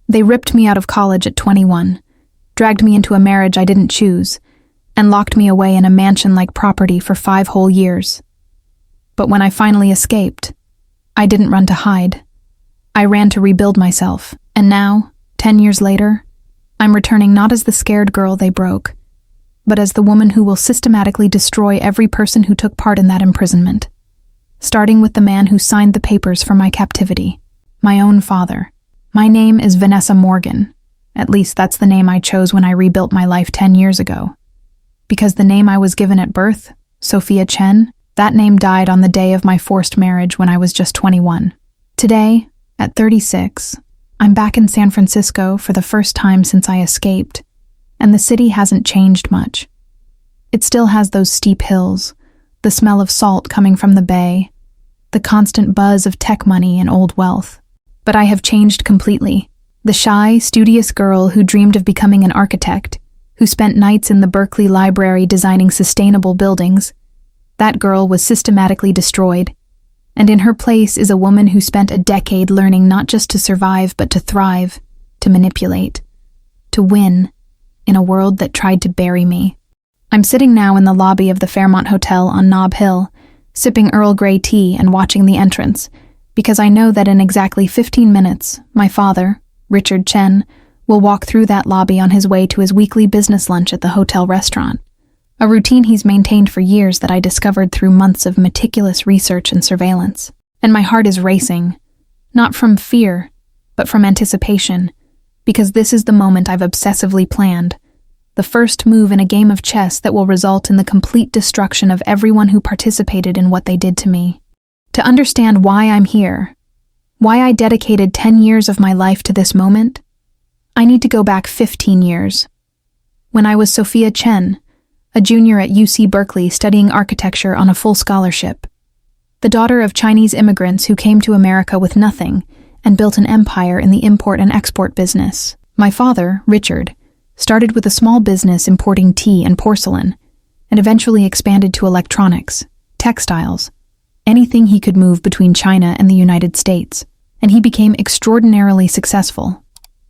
They ripped me out of college at 21, dragged me into a marriage I didn't choose, and locked me away in a mansion-like property for 5 whole years. But when I finally escaped, I didn't run to hide. I ran to rebuild myself, and now, 10 years later, I'm returning not as the scared girl they broke, but as the woman who will systematically destroy every person who took part in that imprisonment, starting with the man who signed the papers for my captivity, my own father. My name is Vanessa Morgan. At least that's the name I chose when I rebuilt my life 10 years ago. Because the name I was given at birth, Sophia Chen, that name died on the day of my forced marriage when I was just 21. Today, at 36, I'm back in San Francisco for the first time since I escaped, and the city hasn't changed much. It still has those steep hills, the smell of salt coming from the bay, the constant buzz of tech money and old wealth. But I have changed completely. The shy, studious girl who dreamed of becoming an architect, who spent nights in the Berkeley Library designing sustainable buildings, that girl was systematically destroyed. And in her place is a woman who spent a decade learning not just to survive but to thrive, to manipulate, to win, in a world that tried to bury me. I'm sitting now in the lobby of the Fairmont Hotel on Nob Hill, sipping Earl Grey tea and watching the entrance, because I know that in exactly 15 minutes, my father, Richard Chen, will walk through that lobby on his way to his weekly business lunch at the hotel restaurant, a routine he's maintained for years that I discovered through months of meticulous research and surveillance. And my heart is racing, not from fear, but from anticipation, because this is the moment I've obsessively planned, the first move in a game of chess that will result in the complete destruction of everyone who participated in what they did to me. To understand why I'm here, why I dedicated 10 years of my life to this moment, I need to go back 15 years. When I was Sophia Chen, a junior at UC Berkeley studying architecture on a full scholarship, the daughter of Chinese immigrants who came to America with nothing and built an empire in the import and export business. My father, Richard, started with a small business importing tea and porcelain, and eventually expanded to electronics, textiles, anything he could move between China and the United States, and he became extraordinarily successful,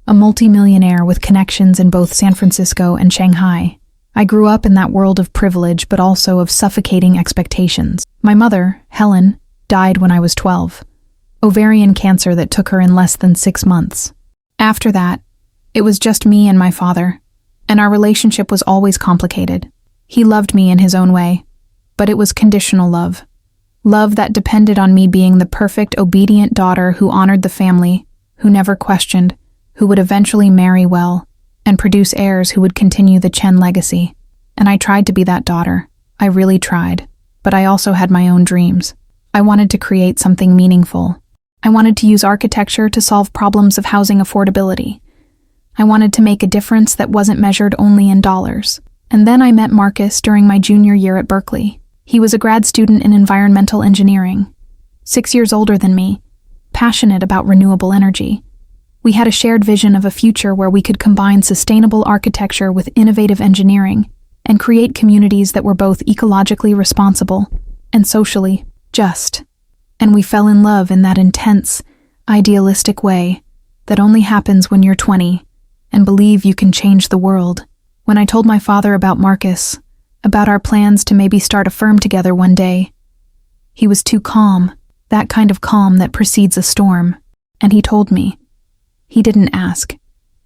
a multi-millionaire with connections in both San Francisco and Shanghai. I grew up in that world of privilege, but also of suffocating expectations. My mother, Helen, died when I was 12, ovarian cancer that took her in less than 6 months. After that, it was just me and my father, and our relationship was always complicated. He loved me in his own way, but it was conditional love. Love that depended on me being the perfect, obedient daughter who honored the family, who never questioned, who would eventually marry well, and produce heirs who would continue the Chen legacy. And I tried to be that daughter. I really tried. But I also had my own dreams. I wanted to create something meaningful. I wanted to use architecture to solve problems of housing affordability. I wanted to make a difference that wasn't measured only in dollars. And then I met Marcus during my junior year at Berkeley. He was a grad student in environmental engineering, 6 years older than me, passionate about renewable energy. We had a shared vision of a future where we could combine sustainable architecture with innovative engineering and create communities that were both ecologically responsible and socially just. And we fell in love in that intense, idealistic way that only happens when you're 20 and believe you can change the world. When I told my father about Marcus, about our plans to maybe start a firm together one day, he was too calm, that kind of calm that precedes a storm, and he told me. He didn't ask.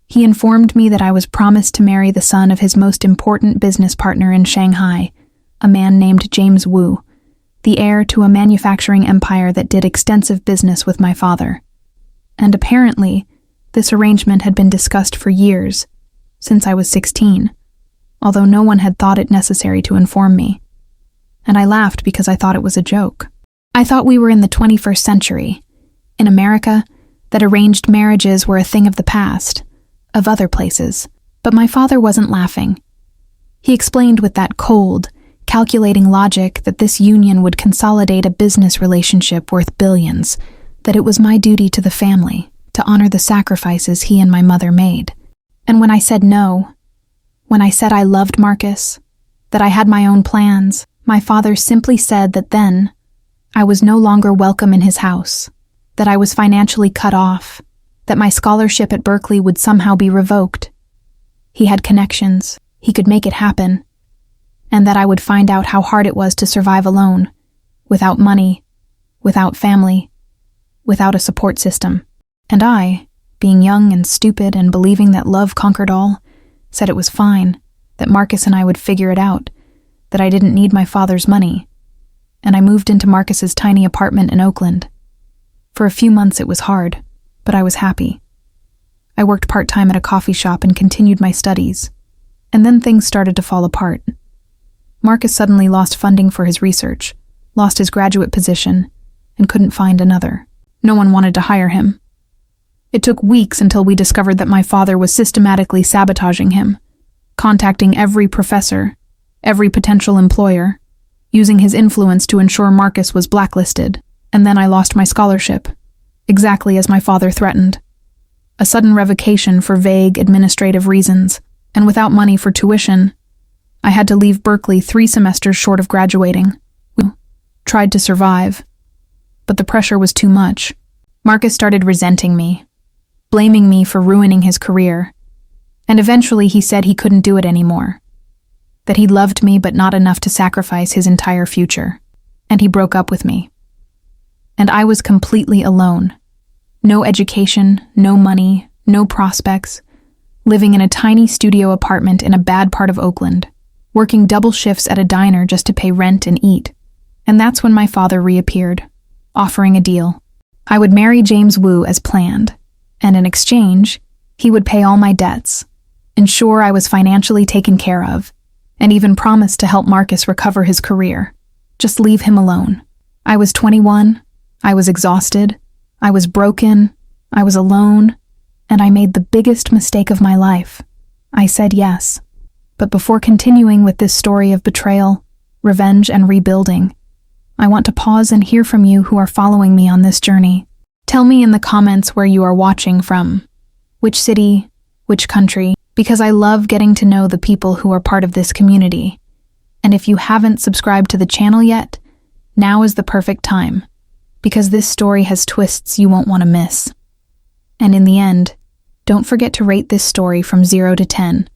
He informed me that I was promised to marry the son of his most important business partner in Shanghai, a man named James Wu, the heir to a manufacturing empire that did extensive business with my father. And apparently, this arrangement had been discussed for years, since I was 16, although no one had thought it necessary to inform me. And I laughed because I thought it was a joke. I thought we were in the 21st century, in America, that arranged marriages were a thing of the past, of other places. But my father wasn't laughing. He explained with that cold, calculating logic that this union would consolidate a business relationship worth billions, that it was my duty to the family to honor the sacrifices he and my mother made. And when I said no, when I said I loved Marcus, that I had my own plans, my father simply said that then I was no longer welcome in his house, that I was financially cut off, that my scholarship at Berkeley would somehow be revoked. He had connections, he could make it happen, and that I would find out how hard it was to survive alone, without money, without family, without a support system. And I, being young and stupid and believing that love conquered all, said it was fine, that Marcus and I would figure it out, that I didn't need my father's money. And I moved into Marcus's tiny apartment in Oakland. For a few months it was hard, but I was happy. I worked part-time at a coffee shop and continued my studies. And then things started to fall apart. Marcus suddenly lost funding for his research, lost his graduate position, and couldn't find another. No one wanted to hire him. It took weeks until we discovered that my father was systematically sabotaging him, contacting every professor, every potential employer, using his influence to ensure Marcus was blacklisted. And then I lost my scholarship, exactly as my father threatened. A sudden revocation for vague administrative reasons, and without money for tuition, I had to leave Berkeley 3 semesters short of graduating. We tried to survive, but the pressure was too much. Marcus started resenting me, blaming me for ruining his career, and eventually he said he couldn't do it anymore, that he loved me but not enough to sacrifice his entire future, and he broke up with me. And I was completely alone. No education, no money, no prospects, living in a tiny studio apartment in a bad part of Oakland, working double shifts at a diner just to pay rent and eat. And that's when my father reappeared, offering a deal. I would marry James Wu as planned, and in exchange, he would pay all my debts, ensure I was financially taken care of, and even promised to help Marcus recover his career. Just leave him alone. I was 21, I was exhausted, I was broken, I was alone, and I made the biggest mistake of my life. I said yes. But before continuing with this story of betrayal, revenge, and rebuilding, I want to pause and hear from you who are following me on this journey. Tell me in the comments where you are watching from, which city, which country, because I love getting to know the people who are part of this community. And if you haven't subscribed to the channel yet, now is the perfect time, because this story has twists you won't want to miss. And in the end, don't forget to rate this story from 0 to 10.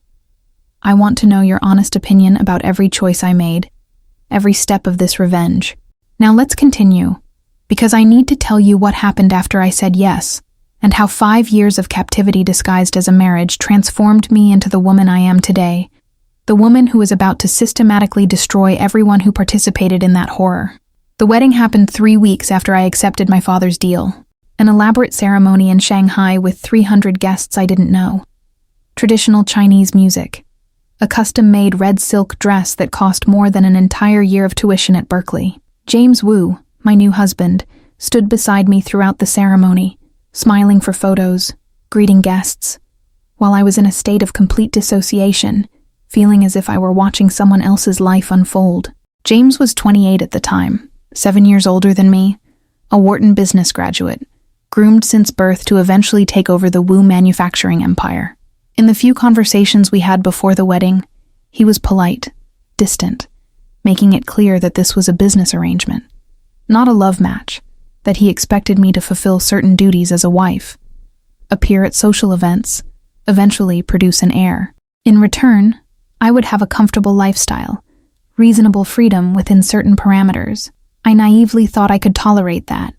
I want to know your honest opinion about every choice I made, every step of this revenge. Now let's continue, because I need to tell you what happened after I said yes, and how 5 years of captivity disguised as a marriage transformed me into the woman I am today, the woman who is about to systematically destroy everyone who participated in that horror. The wedding happened 3 weeks after I accepted my father's deal, an elaborate ceremony in Shanghai with 300 guests I didn't know, traditional Chinese music, a custom-made red silk dress that cost more than an entire year of tuition at Berkeley. James Wu, my new husband, stood beside me throughout the ceremony, smiling for photos, greeting guests, while I was in a state of complete dissociation, feeling as if I were watching someone else's life unfold. James was 28 at the time, 7 years older than me, a Wharton business graduate, groomed since birth to eventually take over the Wu manufacturing empire. In the few conversations we had before the wedding, he was polite, distant, making it clear that this was a business arrangement, not a love match, that he expected me to fulfill certain duties as a wife, appear at social events, eventually produce an heir. In return, I would have a comfortable lifestyle, reasonable freedom within certain parameters. I naively thought I could tolerate that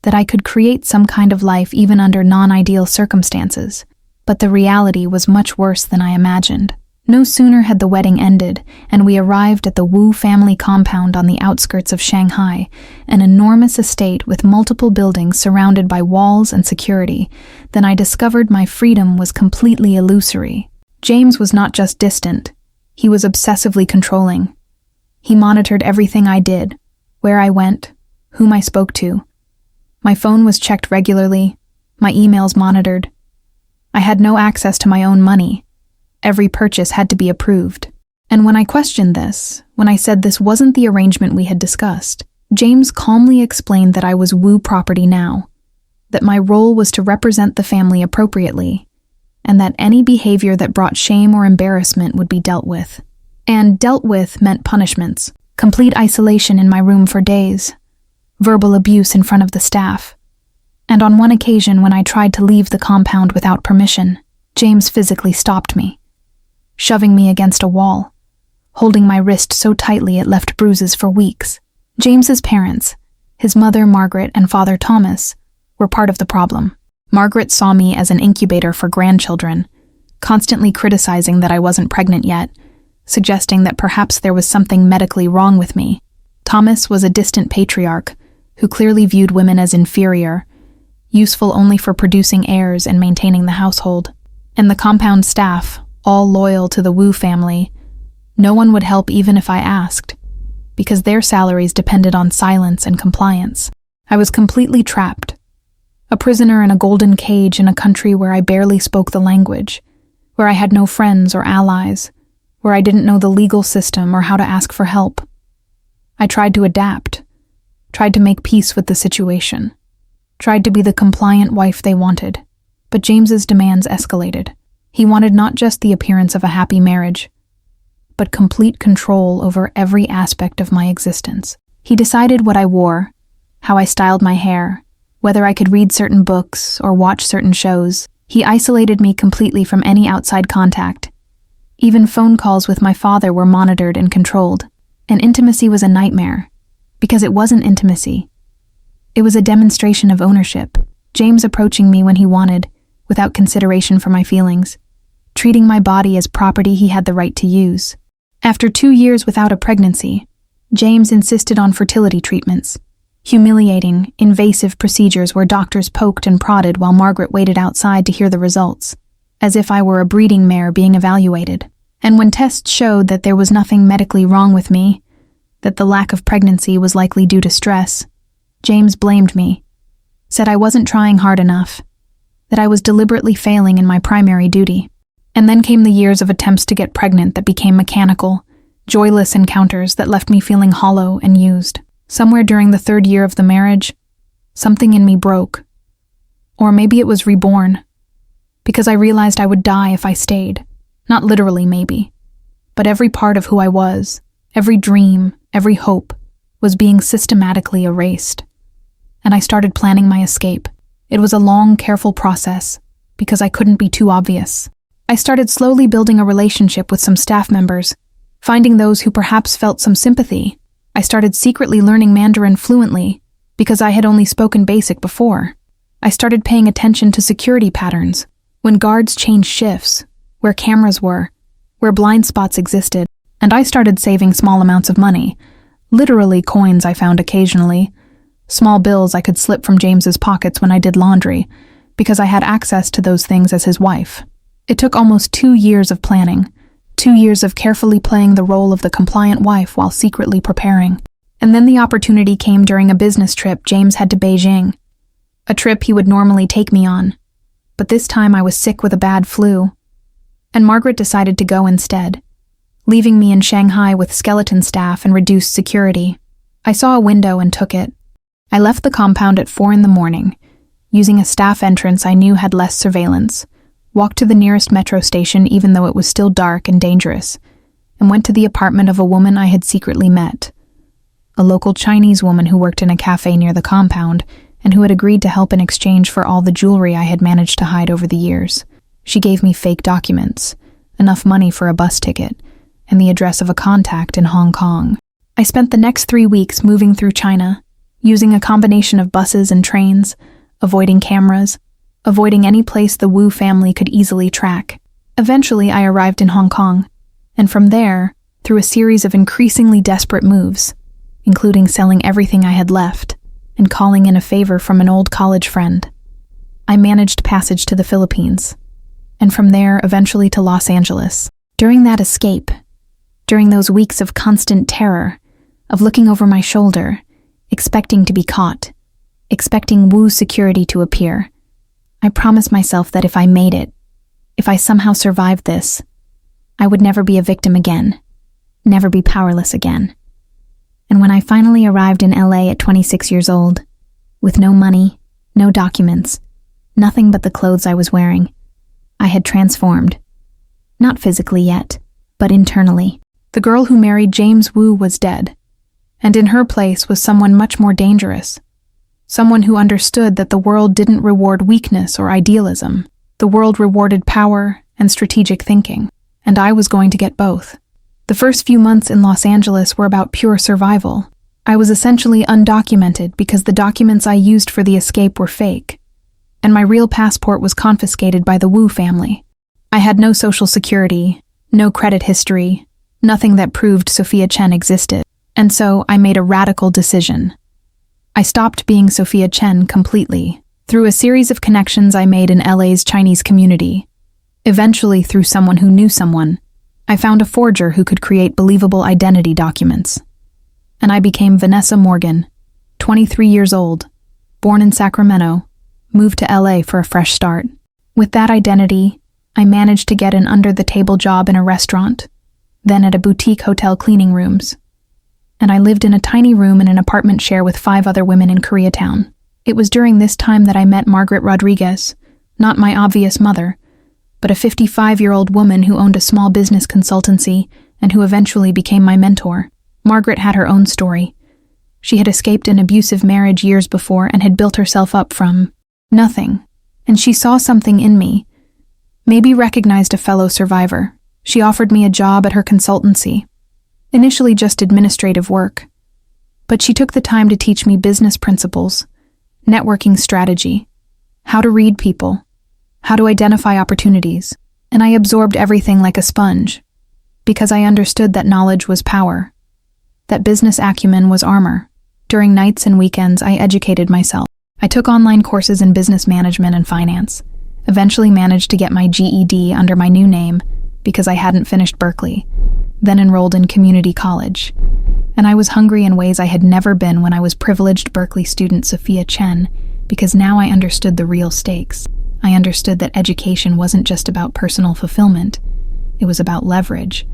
I could create some kind of life even under non-ideal circumstances. But the reality was much worse than I imagined. No sooner had the wedding ended, and we arrived at the Wu family compound on the outskirts of Shanghai, an enormous estate with multiple buildings surrounded by walls and security, than I discovered my freedom was completely illusory. James was not just distant, he was obsessively controlling. He monitored everything I did, where I went, whom I spoke to. My phone was checked regularly, my emails monitored. I had no access to my own money. Every purchase had to be approved. And when I questioned this, when I said this wasn't the arrangement we had discussed, James calmly explained that I was Wu property now, that my role was to represent the family appropriately, and that any behavior that brought shame or embarrassment would be dealt with. And dealt with meant punishments, complete isolation in my room for days, verbal abuse in front of the staff, And on one occasion when I tried to leave the compound without permission, James physically stopped me, shoving me against a wall, holding my wrist so tightly it left bruises for weeks. James's parents, his mother Margaret and father Thomas, were part of the problem. Margaret saw me as an incubator for grandchildren, constantly criticizing that I wasn't pregnant yet, suggesting that perhaps there was something medically wrong with me. Thomas was a distant patriarch who clearly viewed women as inferior, useful only for producing heirs and maintaining the household. And the compound staff, all loyal to the Wu family, no one would help even if I asked, because their salaries depended on silence and compliance. I was completely trapped, a prisoner in a golden cage in a country where I barely spoke the language, where I had no friends or allies, where I didn't know the legal system or how to ask for help. I tried to adapt, tried to make peace with the situation, tried to be the compliant wife they wanted, but James's demands escalated. He wanted not just the appearance of a happy marriage, but complete control over every aspect of my existence. He decided what I wore, how I styled my hair, whether I could read certain books or watch certain shows. He isolated me completely from any outside contact. Even phone calls with my father were monitored and controlled. And intimacy was a nightmare, because it wasn't intimacy. It was a demonstration of ownership, James approaching me when he wanted, without consideration for my feelings, treating my body as property he had the right to use. After 2 years without a pregnancy, James insisted on fertility treatments, humiliating, invasive procedures where doctors poked and prodded while Margaret waited outside to hear the results, as if I were a breeding mare being evaluated. And when tests showed that there was nothing medically wrong with me, that the lack of pregnancy was likely due to stress, James blamed me, said I wasn't trying hard enough, that I was deliberately failing in my primary duty. And then came the years of attempts to get pregnant that became mechanical, joyless encounters that left me feeling hollow and used. Somewhere during the 3rd year of the marriage, something in me broke. Or maybe it was reborn, because I realized I would die if I stayed. Not literally, maybe, but every part of who I was, every dream, every hope, was being systematically erased. And I started planning my escape. It was a long, careful process, because I couldn't be too obvious. I started slowly building a relationship with some staff members, finding those who perhaps felt some sympathy. I started secretly learning Mandarin fluently, because I had only spoken basic before. I started paying attention to security patterns, when guards changed shifts, where cameras were, where blind spots existed, and I started saving small amounts of money, literally coins I found occasionally, small bills I could slip from James's pockets when I did laundry, because I had access to those things as his wife. It took almost 2 years of planning, 2 years of carefully playing the role of the compliant wife while secretly preparing. And then the opportunity came during a business trip James had to Beijing, a trip he would normally take me on. But this time I was sick with a bad flu, and Margaret decided to go instead, leaving me in Shanghai with skeleton staff and reduced security. I saw a window and took it. I left the compound at 4 a.m, using a staff entrance I knew had less surveillance, walked to the nearest metro station even though it was still dark and dangerous, and went to the apartment of a woman I had secretly met, a local Chinese woman who worked in a cafe near the compound and who had agreed to help in exchange for all the jewelry I had managed to hide over the years. She gave me fake documents, enough money for a bus ticket, and the address of a contact in Hong Kong. I spent the next 3 weeks moving through China, using a combination of buses and trains, avoiding cameras, avoiding any place the Wu family could easily track. Eventually, I arrived in Hong Kong, and from there, through a series of increasingly desperate moves, including selling everything I had left and calling in a favor from an old college friend, I managed passage to the Philippines, and from there eventually to Los Angeles. During that escape, during those weeks of constant terror, of looking over my shoulder, expecting to be caught, expecting Wu security to appear, I promised myself that if I made it, if I somehow survived this, I would never be a victim again, never be powerless again. And when I finally arrived in LA at 26 years old, with no money, no documents, nothing but the clothes I was wearing, I had transformed. Not physically yet, but internally. The girl who married James Wu was dead, and in her place was someone much more dangerous, Someone who understood that the world didn't reward weakness or idealism. The world rewarded power and strategic thinking, and I was going to get both. The first few months in Los Angeles were about pure survival. I was essentially undocumented because the documents I used for the escape were fake, and my real passport was confiscated by the Wu family. I had no social security, no credit history, nothing that proved Sophia Chen existed, and so I made a radical decision. I stopped being Sophia Chen completely, through a series of connections I made in LA's Chinese community. Eventually, through someone who knew someone, I found a forger who could create believable identity documents. And I became Vanessa Morgan, 23 years old, born in Sacramento, moved to LA for a fresh start. With that identity, I managed to get an under-the-table job in a restaurant, then at a boutique hotel cleaning rooms. And I lived in a tiny room in an apartment share with 5 other women in Koreatown. It was during this time that I met Margaret Rodriguez, not my obvious mother, but a 55-year-old woman who owned a small business consultancy and who eventually became my mentor. Margaret had her own story. She had escaped an abusive marriage years before and had built herself up from nothing, and she saw something in me, maybe recognized a fellow survivor. She offered me a job at her consultancy, initially just administrative work, but she took the time to teach me business principles, networking strategy, how to read people, how to identify opportunities, and I absorbed everything like a sponge, because I understood that knowledge was power, that business acumen was armor. During nights and weekends, I educated myself. I took online courses in business management and finance, eventually managed to get my GED under my new name because I hadn't finished Berkeley, then enrolled in community college. And I was hungry in ways I had never been when I was privileged Berkeley student Sophia Chen, because now I understood the real stakes. I understood that education wasn't just about personal fulfillment. It was about leverage,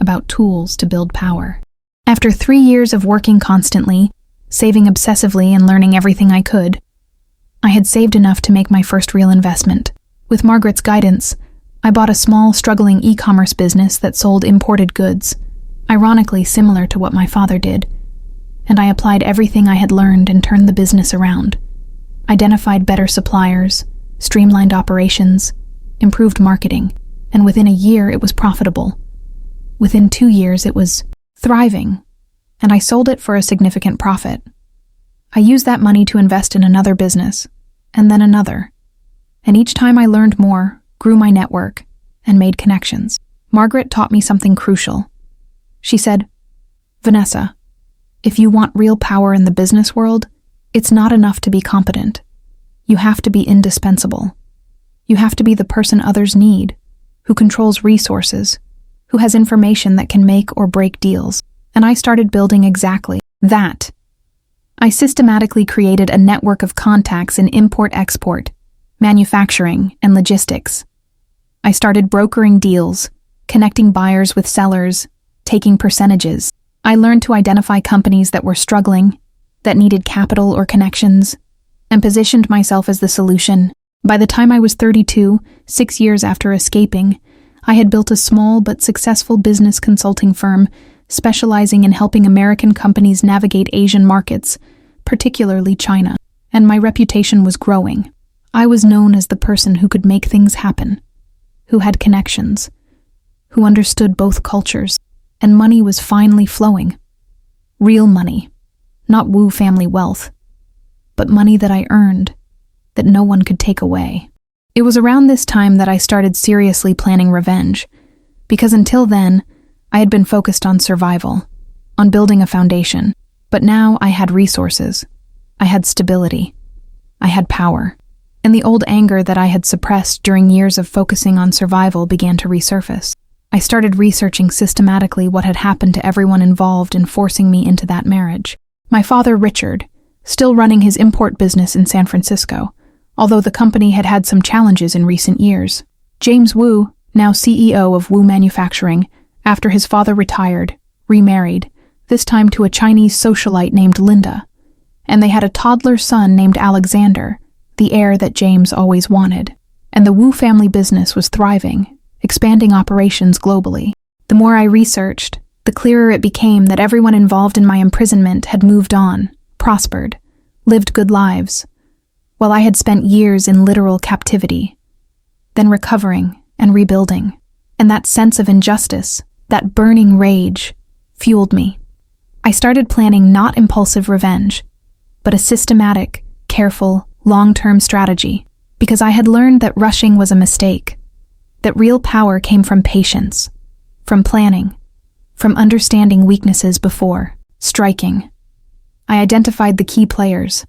about tools to build power. After 3 years of working constantly, saving obsessively and learning everything I could, I had saved enough to make my first real investment. With Margaret's guidance, I bought a small, struggling e-commerce business that sold imported goods, ironically similar to what my father did, and I applied everything I had learned and turned the business around. Identified better suppliers, streamlined operations, improved marketing, and within a year it was profitable. Within 2 years it was thriving, and I sold it for a significant profit. I used that money to invest in another business, and then another. And each time I learned more, grew my network, and made connections. Margaret taught me something crucial. She said, "Vanessa, if you want real power in the business world, it's not enough to be competent. You have to be indispensable. You have to be the person others need, who controls resources, who has information that can make or break deals." And I started building exactly that. I systematically created a network of contacts in import-export, manufacturing, and logistics. I started brokering deals, connecting buyers with sellers, taking percentages. I learned to identify companies that were struggling, that needed capital or connections, and positioned myself as the solution. By the time I was 32, 6 years after escaping, I had built a small but successful business consulting firm specializing in helping American companies navigate Asian markets, particularly China, and my reputation was growing. I was known as the person who could make things happen, who had connections, who understood both cultures, and money was finally flowing. Real money, not Wu family wealth, but money that I earned, that no one could take away. It was around this time that I started seriously planning revenge, because until then, I had been focused on survival, on building a foundation, but now I had resources, I had stability, I had power, and the old anger that I had suppressed during years of focusing on survival began to resurface. I started researching systematically what had happened to everyone involved in forcing me into that marriage. My father, Richard, still running his import business in San Francisco, although the company had had some challenges in recent years. James Wu, now CEO of Wu Manufacturing, after his father retired, remarried, this time to a Chinese socialite named Linda, and they had a toddler son named Alexander, the heir that James always wanted. And the Wu family business was thriving, expanding operations globally. The more I researched, the clearer it became that everyone involved in my imprisonment had moved on, prospered, lived good lives, while I had spent years in literal captivity, then recovering and rebuilding. And that sense of injustice, that burning rage, fueled me. I started planning not impulsive revenge, but a systematic, careful, long-term strategy, because I had learned that rushing was a mistake, that real power came from patience, from planning, from understanding weaknesses before striking. I identified the key players.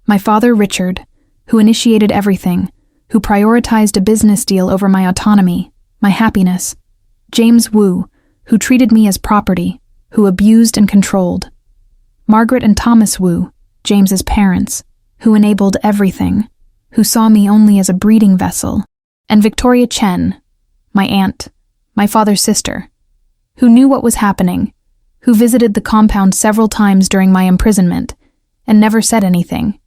My father, Richard, who initiated everything, who prioritized a business deal over my autonomy, my happiness. James Wu, who treated me as property, who abused and controlled. Margaret and Thomas Wu, James's parents, who enabled everything, who saw me only as a breeding vessel. And Victoria Chen, my aunt, my father's sister, who knew what was happening, who visited the compound several times during my imprisonment, and never said anything,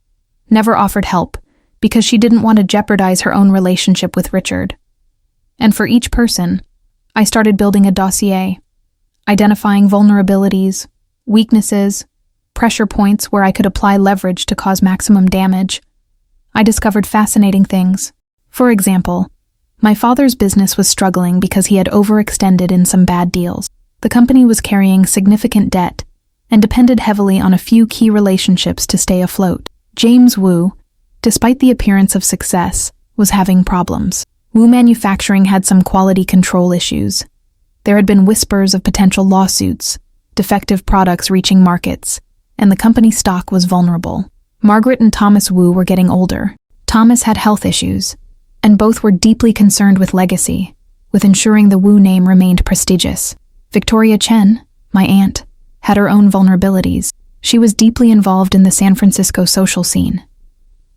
never offered help, because she didn't want to jeopardize her own relationship with Richard. And for each person, I started building a dossier, identifying vulnerabilities, weaknesses, pressure points where I could apply leverage to cause maximum damage. I discovered fascinating things. For example, my father's business was struggling because he had overextended in some bad deals. The company was carrying significant debt and depended heavily on a few key relationships to stay afloat. James Wu, despite the appearance of success, was having problems. Wu Manufacturing had some quality control issues. There had been whispers of potential lawsuits, defective products reaching markets, and the company's stock was vulnerable. Margaret and Thomas Wu were getting older. Thomas had health issues, and both were deeply concerned with legacy, with ensuring the Wu name remained prestigious. Victoria Chen, my aunt, had her own vulnerabilities. She was deeply involved in the San Francisco social scene.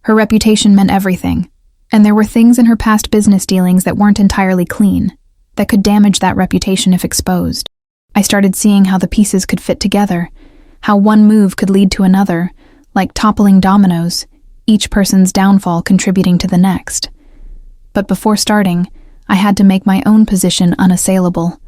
Her reputation meant everything, and there were things in her past business dealings that weren't entirely clean, that could damage that reputation if exposed. I started seeing how the pieces could fit together, how one move could lead to another, like toppling dominoes, each person's downfall contributing to the next. But before starting, I had to make my own position unassailable.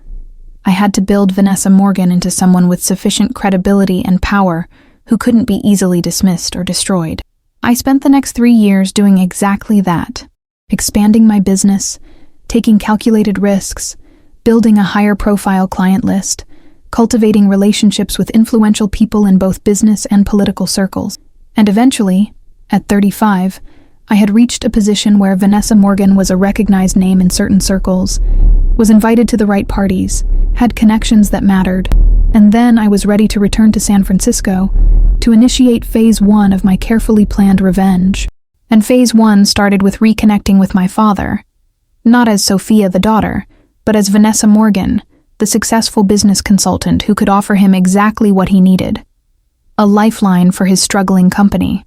I had to build Vanessa Morgan into someone with sufficient credibility and power who couldn't be easily dismissed or destroyed. I spent the next 3 years doing exactly that, expanding my business, taking calculated risks, building a higher-profile client list, cultivating relationships with influential people in both business and political circles. And eventually, at 35, I had reached a position where Vanessa Morgan was a recognized name in certain circles, was invited to the right parties, had connections that mattered, and then I was ready to return to San Francisco to initiate phase 1 of my carefully planned revenge. And phase 1 started with reconnecting with my father, not as Sophia the daughter, but as Vanessa Morgan, the successful business consultant who could offer him exactly what he needed, a lifeline for his struggling company.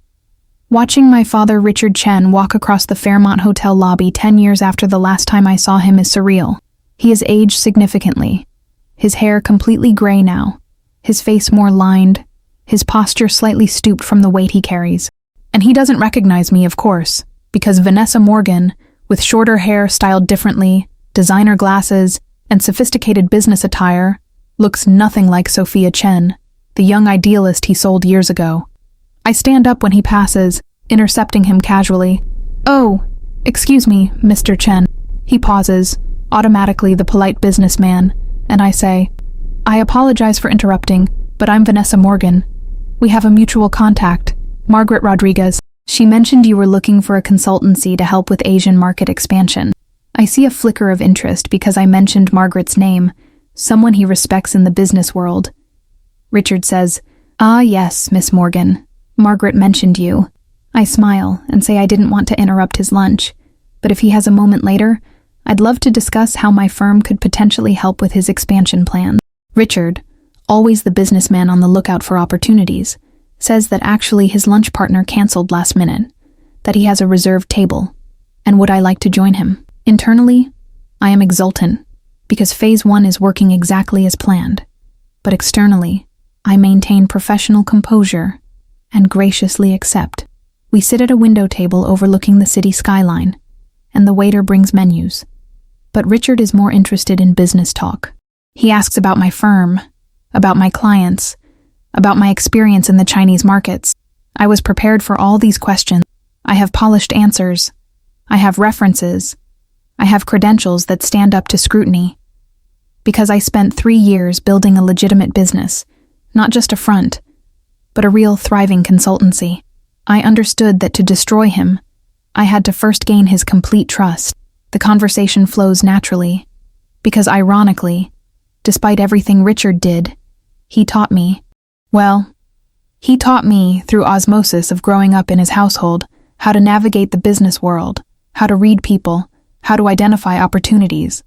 Watching my father Richard Chen walk across the Fairmont Hotel lobby 10 years after the last time I saw him is surreal. He has aged significantly, his hair completely gray now, his face more lined, his posture slightly stooped from the weight he carries. And he doesn't recognize me, of course, because Vanessa Morgan, with shorter hair styled differently, designer glasses, and sophisticated business attire, looks nothing like Sophia Chen, the young idealist he sold years ago. I stand up when he passes, intercepting him casually. "Oh, excuse me, Mr. Chen." He pauses, automatically the polite businessman, and I say, "I apologize for interrupting, but I'm Vanessa Morgan. We have a mutual contact, Margaret Rodriguez. She mentioned you were looking for a consultancy to help with Asian market expansion." I see a flicker of interest because I mentioned Margaret's name, someone he respects in the business world. Richard says, "Ah, yes, Miss Morgan. Margaret mentioned you." I smile and say I didn't want to interrupt his lunch, but if he has a moment later, I'd love to discuss how my firm could potentially help with his expansion plans. Richard, always the businessman on the lookout for opportunities, says that actually his lunch partner canceled last minute, that he has a reserved table, and would I like to join him? Internally, I am exultant, because phase 1 is working exactly as planned, but externally, I maintain professional composure and graciously accept. We sit at a window table overlooking the city skyline, and the waiter brings menus. But Richard is more interested in business talk. He asks about my firm, about my clients, about my experience in the Chinese markets. I was prepared for all these questions. I have polished answers. I have references. I have credentials that stand up to scrutiny. Because I spent 3 years building a legitimate business, not just a front, but a real thriving consultancy. I understood that to destroy him, I had to first gain his complete trust. The conversation flows naturally, because ironically, despite everything Richard did, he taught me through osmosis of growing up in his household how to navigate the business world, how to read people, how to identify opportunities,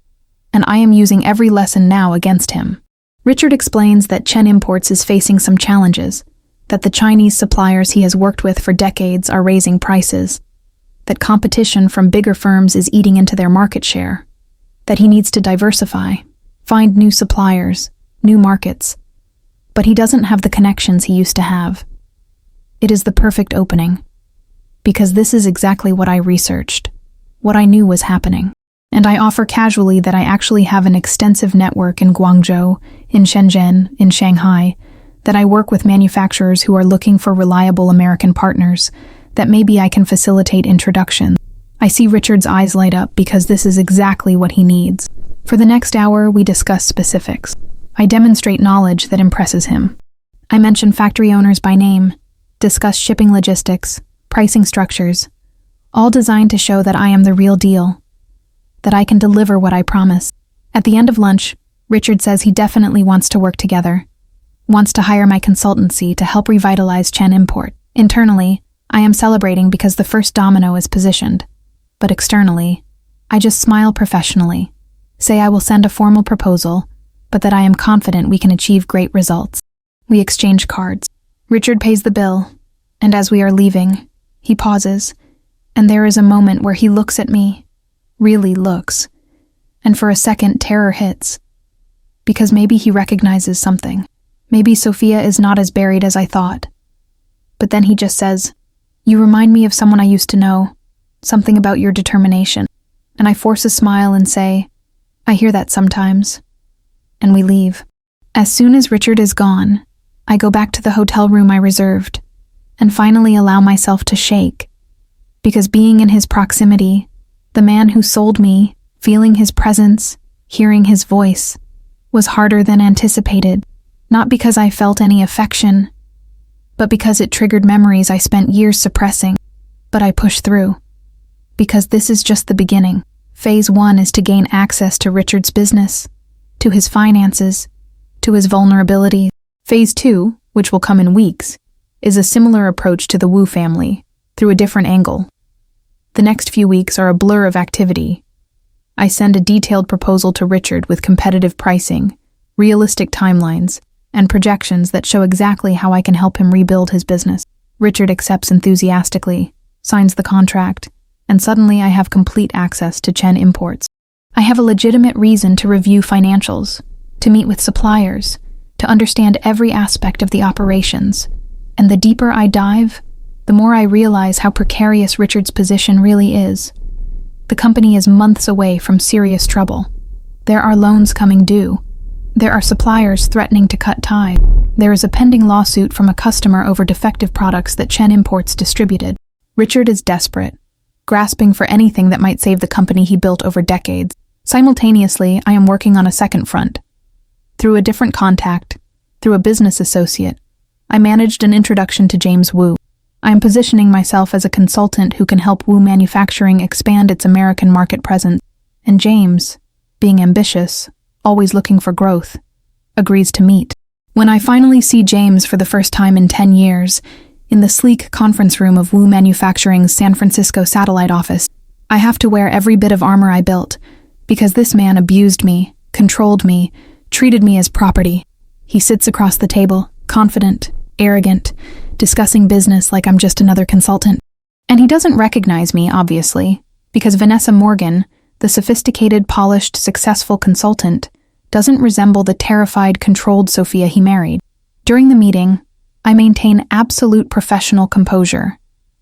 and I am using every lesson now against him. Richard explains that Chen Imports is facing some challenges, that the Chinese suppliers he has worked with for decades are raising prices, that competition from bigger firms is eating into their market share, that he needs to diversify, find new suppliers, new markets, but he doesn't have the connections he used to have. It is the perfect opening, because this is exactly what I researched, what I knew was happening. And I offer casually that I actually have an extensive network in Guangzhou, in Shenzhen, in Shanghai, that I work with manufacturers who are looking for reliable American partners, that maybe I can facilitate introductions. I see Richard's eyes light up because this is exactly what he needs. For the next hour, we discuss specifics. I demonstrate knowledge that impresses him. I mention factory owners by name, discuss shipping logistics, pricing structures, all designed to show that I am the real deal, that I can deliver what I promise. At the end of lunch, Richard says he definitely wants to work together, wants to hire my consultancy to help revitalize Chen Import. Internally, I am celebrating because the first domino is positioned, but externally, I just smile professionally, say I will send a formal proposal, but that I am confident we can achieve great results. We exchange cards. Richard pays the bill, and as we are leaving, he pauses, and there is a moment where he looks at me, really looks, and for a second terror hits, because maybe he recognizes something. Maybe Sophia is not as buried as I thought. But then he just says, "You remind me of someone I used to know, something about your determination." And I force a smile and say, "I hear that sometimes." And we leave. As soon as Richard is gone, I go back to the hotel room I reserved, and finally allow myself to shake, because being in his proximity, the man who sold me, feeling his presence, hearing his voice, was harder than anticipated. Not because I felt any affection, but because it triggered memories I spent years suppressing. But I pushed through, because this is just the beginning. Phase 1 is to gain access to Richard's business, to his finances, to his vulnerabilities. Phase 2, which will come in weeks, is a similar approach to the Wu family, through a different angle. The next few weeks are a blur of activity. I send a detailed proposal to Richard with competitive pricing, realistic timelines, and projections that show exactly how I can help him rebuild his business. Richard accepts enthusiastically, signs the contract, and suddenly I have complete access to Chen Imports. I have a legitimate reason to review financials, to meet with suppliers, to understand every aspect of the operations, and the deeper I dive, the more I realize how precarious Richard's position really is. The company is months away from serious trouble. There are loans coming due. There are suppliers threatening to cut ties. There is a pending lawsuit from a customer over defective products that Chen Imports distributed. Richard is desperate, grasping for anything that might save the company he built over decades. Simultaneously, I am working on a second front. Through a different contact, through a business associate, I managed an introduction to James Wu. I am positioning myself as a consultant who can help Wu Manufacturing expand its American market presence. And James, being ambitious, always looking for growth, agrees to meet. When I finally see James for the first time in 10 years, in the sleek conference room of Wu Manufacturing's San Francisco satellite office, I have to wear every bit of armor I built, because this man abused me, controlled me, treated me as property. He sits across the table, confident, arrogant, discussing business like I'm just another consultant. And he doesn't recognize me, obviously, because Vanessa Morgan, the sophisticated, polished, successful consultant, doesn't resemble the terrified, controlled Sophia he married. During the meeting, I maintain absolute professional composure,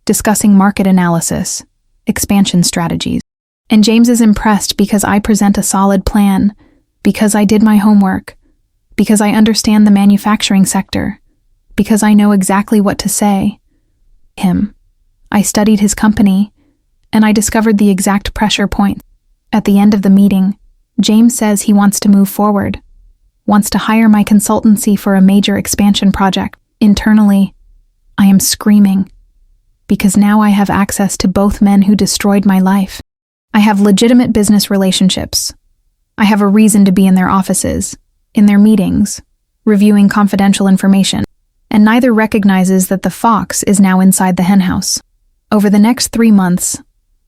discussing market analysis, expansion strategies. And James is impressed because I present a solid plan, because I did my homework, because I understand the manufacturing sector, because I know exactly what to say, him. I studied his company, and I discovered the exact pressure point. At the end of the meeting, James says he wants to move forward, wants to hire my consultancy for a major expansion project. Internally, I am screaming, because now I have access to both men who destroyed my life. I have legitimate business relationships. I have a reason to be in their offices, in their meetings, reviewing confidential information, and neither recognizes that the fox is now inside the henhouse. Over the next 3 months,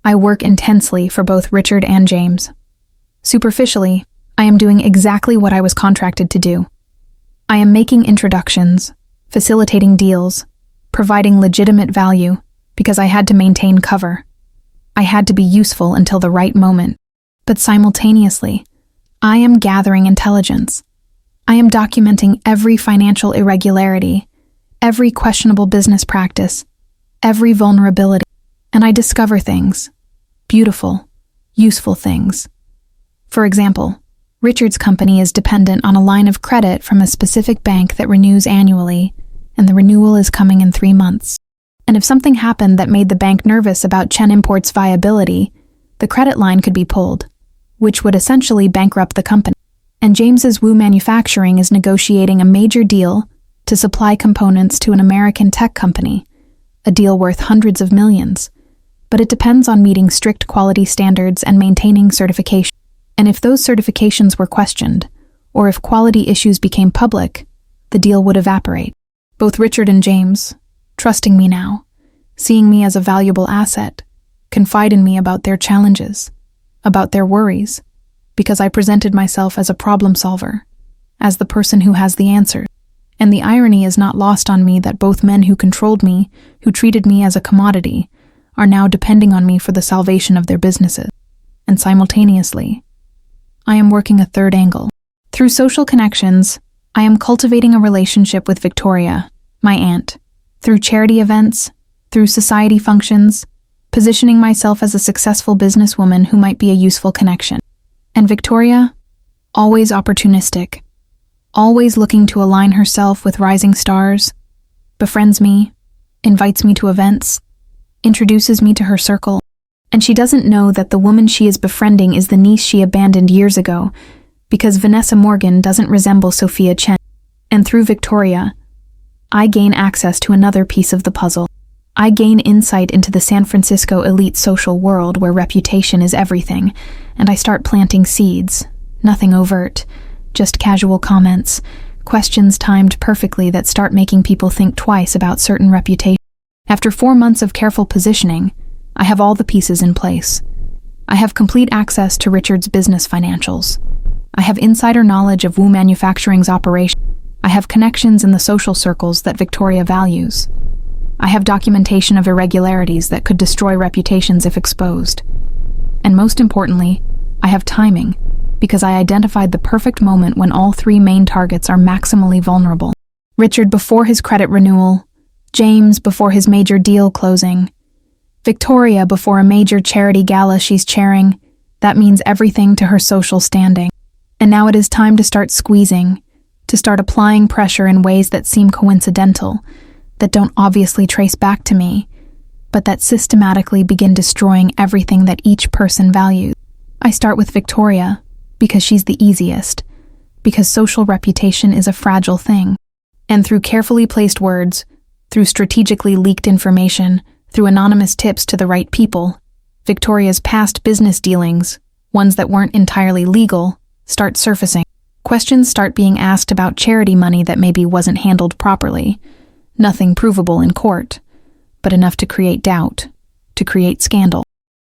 I work intensely for both Richard and James. Superficially, I am doing exactly what I was contracted to do. I am making introductions, facilitating deals, providing legitimate value, because I had to maintain cover. I had to be useful until the right moment. But simultaneously, I am gathering intelligence. I am documenting every financial irregularity, every questionable business practice, every vulnerability, and I discover things, beautiful, useful things. For example, Richard's company is dependent on a line of credit from a specific bank that renews annually, and the renewal is coming in 3 months. And if something happened that made the bank nervous about Chen Import's viability, the credit line could be pulled, which would essentially bankrupt the company. And James's Wu Manufacturing is negotiating a major deal to supply components to an American tech company, a deal worth hundreds of millions. But it depends on meeting strict quality standards and maintaining certification. And if those certifications were questioned, or if quality issues became public, the deal would evaporate. Both Richard and James, trusting me now, seeing me as a valuable asset, confide in me about their challenges, about their worries, because I presented myself as a problem solver, as the person who has the answers. And the irony is not lost on me that both men who controlled me, who treated me as a commodity, are now depending on me for the salvation of their businesses. And simultaneously, I am working a third angle. Through social connections, I am cultivating a relationship with Victoria, my aunt, through charity events, through society functions, positioning myself as a successful businesswoman who might be a useful connection. And Victoria, always opportunistic, always looking to align herself with rising stars, befriends me, invites me to events, introduces me to her circle, and she doesn't know that the woman she is befriending is the niece she abandoned years ago, because Vanessa Morgan doesn't resemble Sophia Chen. And through Victoria, I gain access to another piece of the puzzle. I gain insight into the San Francisco elite social world where reputation is everything, and I start planting seeds, nothing overt, just casual comments, questions timed perfectly that start making people think twice about certain reputation. After 4 months of careful positioning, I have all the pieces in place. I have complete access to Richard's business financials. I have insider knowledge of Wu Manufacturing's operation. I have connections in the social circles that Victoria values. I have documentation of irregularities that could destroy reputations if exposed. And most importantly, I have timing, because I identified the perfect moment when all 3 main targets are maximally vulnerable. Richard before his credit renewal, James before his major deal closing, Victoria before a major charity gala she's chairing. That means everything to her social standing. And now it is time to start squeezing, to start applying pressure in ways that seem coincidental, that don't obviously trace back to me, but that systematically begin destroying everything that each person values. I start with Victoria, because she's the easiest, because social reputation is a fragile thing. And through carefully placed words, through strategically leaked information, through anonymous tips to the right people, Victoria's past business dealings, ones that weren't entirely legal, start surfacing. Questions start being asked about charity money that maybe wasn't handled properly. Nothing provable in court, but enough to create doubt, to create scandal.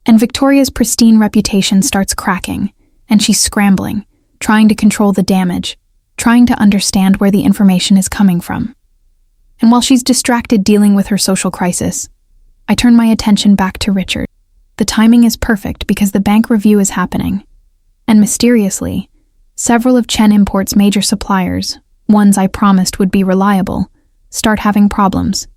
And Victoria's pristine reputation starts cracking, and she's scrambling, trying to control the damage, trying to understand where the information is coming from. And while she's distracted dealing with her social crisis, I turn my attention back to Richard. The timing is perfect because the bank review is happening. And mysteriously, several of Chen Import's major suppliers, ones I promised would be reliable, start having problems.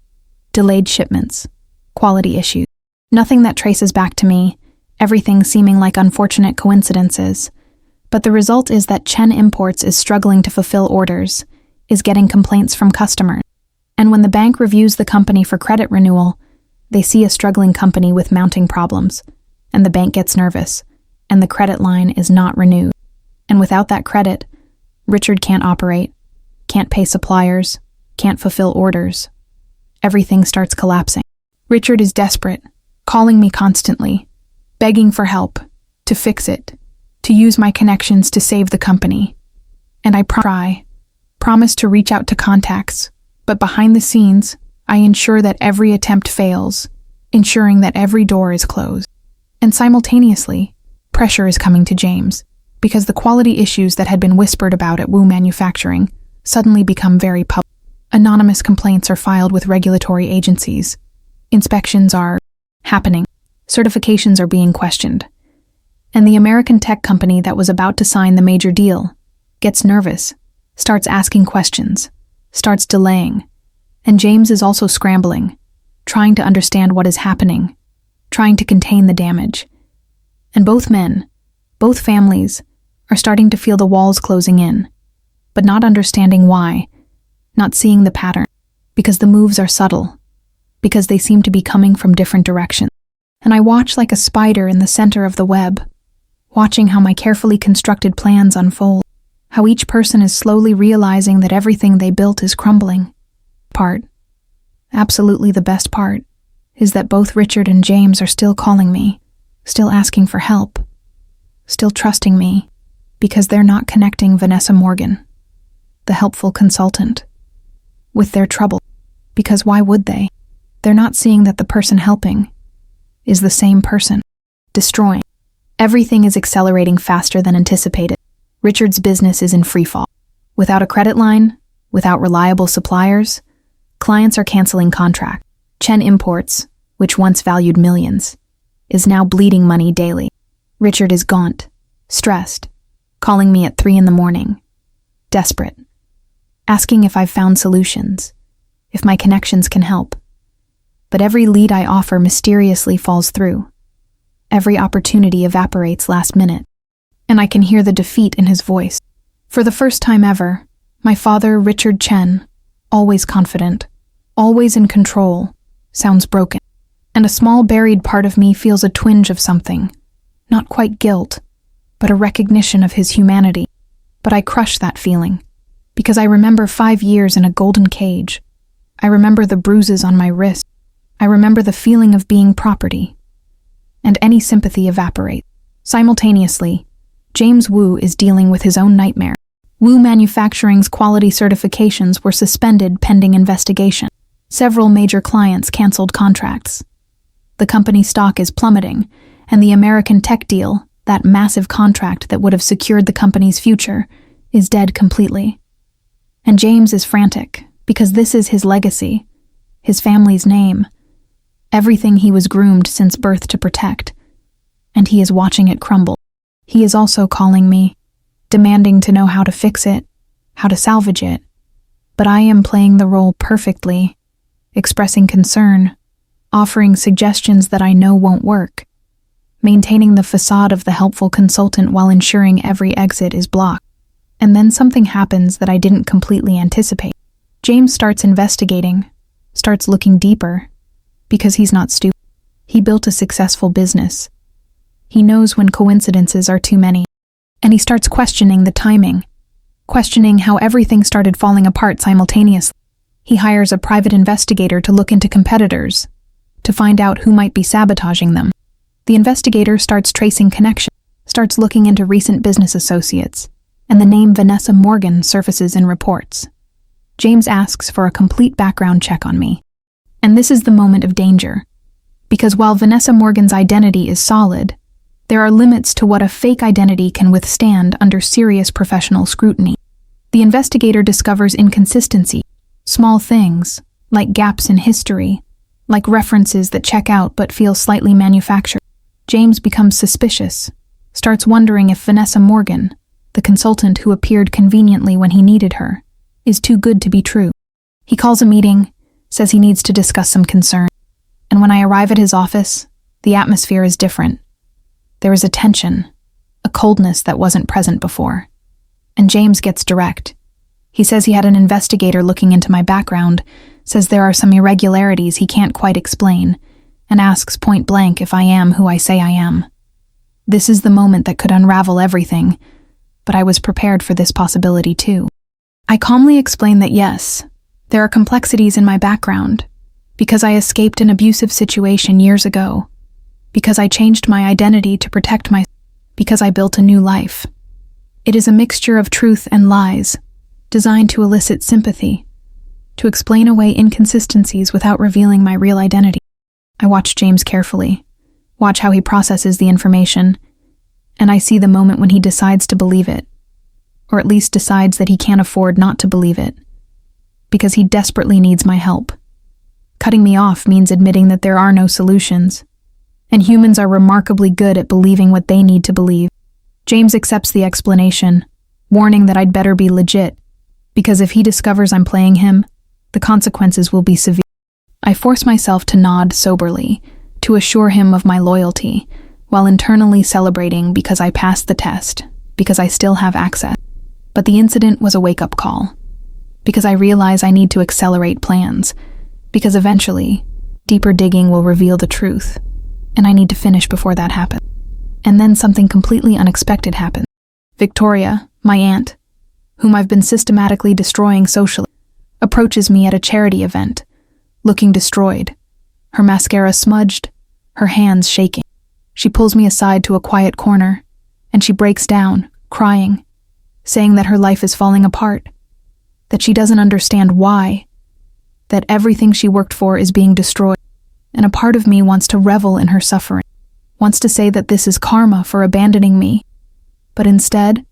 Delayed shipments, quality issues. Nothing that traces back to me, everything seeming like unfortunate coincidences. But the result is that Chen Imports is struggling to fulfill orders, is getting complaints from customers. And when the bank reviews the company for credit renewal, They see a struggling company with mounting problems, and the bank gets nervous, and the credit line is not renewed. And without that credit, Richard can't operate, can't pay suppliers, can't fulfill orders. Everything starts collapsing. Richard is desperate, calling me constantly, begging for help, to fix it, to use my connections to save the company. And I promise to reach out to contacts, but behind the scenes, I ensure that every attempt fails, ensuring that every door is closed. And simultaneously, pressure is coming to James, because the quality issues that had been whispered about at Wu Manufacturing suddenly become very public. Anonymous complaints are filed with regulatory agencies. Inspections are happening. Certifications are being questioned. And the American tech company that was about to sign the major deal gets nervous, starts asking questions, starts delaying. And James is also scrambling, trying to understand what is happening, trying to contain the damage. And both men, both families, are starting to feel the walls closing in, but not understanding why, not seeing the pattern, because the moves are subtle, because they seem to be coming from different directions. And I watch like a spider in the center of the web, watching how my carefully constructed plans unfold, how each person is slowly realizing that everything they built is crumbling. Absolutely the best part, is that both Richard and James are still calling me, still asking for help, still trusting me, because they're not connecting Vanessa Morgan, the helpful consultant, with their trouble. Because why would they? They're not seeing that the person helping is the same person, destroying. Everything is accelerating faster than anticipated. Richard's business is in freefall. Without a credit line, without reliable suppliers, clients are canceling contracts. Chen Imports, which once valued millions, is now bleeding money daily. Richard is gaunt, stressed, calling me at 3 a.m, desperate, asking if I've found solutions, if my connections can help. But every lead I offer mysteriously falls through. Every opportunity evaporates last minute, and I can hear the defeat in his voice. For the first time ever, my father, Richard Chen, always confident, always in control, sounds broken. And a small buried part of me feels a twinge of something, not quite guilt, but a recognition of his humanity. But I crush that feeling, because I remember 5 years in a golden cage. I remember the bruises on my wrist. I remember the feeling of being property. And any sympathy evaporates. Simultaneously, James Wu is dealing with his own nightmare. Wu Manufacturing's quality certifications were suspended pending investigation. Several major clients canceled contracts. The company's stock is plummeting, and the American tech deal, that massive contract that would have secured the company's future, is dead completely. And James is frantic, because this is his legacy, his family's name, everything he was groomed since birth to protect, and he is watching it crumble. He is also calling me, demanding to know how to fix it, how to salvage it. But I am playing the role perfectly, expressing concern, offering suggestions that I know won't work, maintaining the facade of the helpful consultant while ensuring every exit is blocked. And then something happens that I didn't completely anticipate. James starts investigating, starts looking deeper, because he's not stupid. He built a successful business. He knows when coincidences are too many. And he starts questioning the timing, questioning how everything started falling apart simultaneously. He hires a private investigator to look into competitors, to find out who might be sabotaging them. The investigator starts tracing connections, starts looking into recent business associates, and the name Vanessa Morgan surfaces in reports. James asks for a complete background check on me. And this is the moment of danger, because while Vanessa Morgan's identity is solid, there are limits to what a fake identity can withstand under serious professional scrutiny. The investigator discovers inconsistency, small things, like gaps in history, like references that check out but feel slightly manufactured. James becomes suspicious, starts wondering if Vanessa Morgan, the consultant who appeared conveniently when he needed her, is too good to be true. He calls a meeting, says he needs to discuss some concern, and when I arrive at his office, the atmosphere is different. There is a tension, a coldness that wasn't present before. And James gets direct. He says he had an investigator looking into my background, says there are some irregularities he can't quite explain, and asks point blank if I am who I say I am. This is the moment that could unravel everything, but I was prepared for this possibility too. I calmly explain that yes, there are complexities in my background, because I escaped an abusive situation years ago, because I changed my identity to protect myself, because I built a new life. It is a mixture of truth and lies, designed to elicit sympathy, to explain away inconsistencies without revealing my real identity. I watch James carefully, watch how he processes the information, and I see the moment when he decides to believe it, or at least decides that he can't afford not to believe it, because he desperately needs my help. Cutting me off means admitting that there are no solutions, and humans are remarkably good at believing what they need to believe. James accepts the explanation, warning that I'd better be legit, because if he discovers I'm playing him, the consequences will be severe. I force myself to nod soberly, to assure him of my loyalty, while internally celebrating because I passed the test, because I still have access. But the incident was a wake-up call, because I realize I need to accelerate plans, because eventually, deeper digging will reveal the truth, and I need to finish before that happens. And then something completely unexpected happened. Victoria, my aunt, whom I've been systematically destroying socially, approaches me at a charity event, looking destroyed, her mascara smudged, her hands shaking. She pulls me aside to a quiet corner, and she breaks down, crying, saying that her life is falling apart, that she doesn't understand why, that everything she worked for is being destroyed, and a part of me wants to revel in her suffering, wants to say that this is karma for abandoning me, but instead,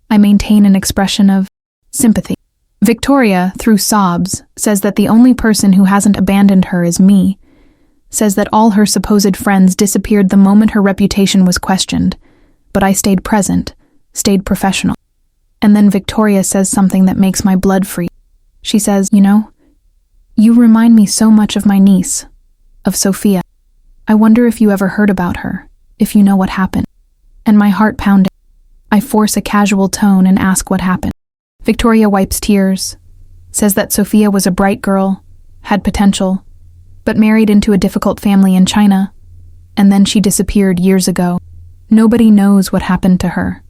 I maintain an expression of sympathy. Victoria, through sobs, says that the only person who hasn't abandoned her is me, says that all her supposed friends disappeared the moment her reputation was questioned, but I stayed present, stayed professional. And then Victoria says something that makes my blood freeze. She says, you remind me so much of my niece, of Sophia. I wonder if you ever heard about her, if you know what happened. And my heart pounded. I force a casual tone and ask what happened. Victoria wipes tears, says that Sophia was a bright girl, had potential, but married into a difficult family in China, and then she disappeared years ago. Nobody knows what happened to her.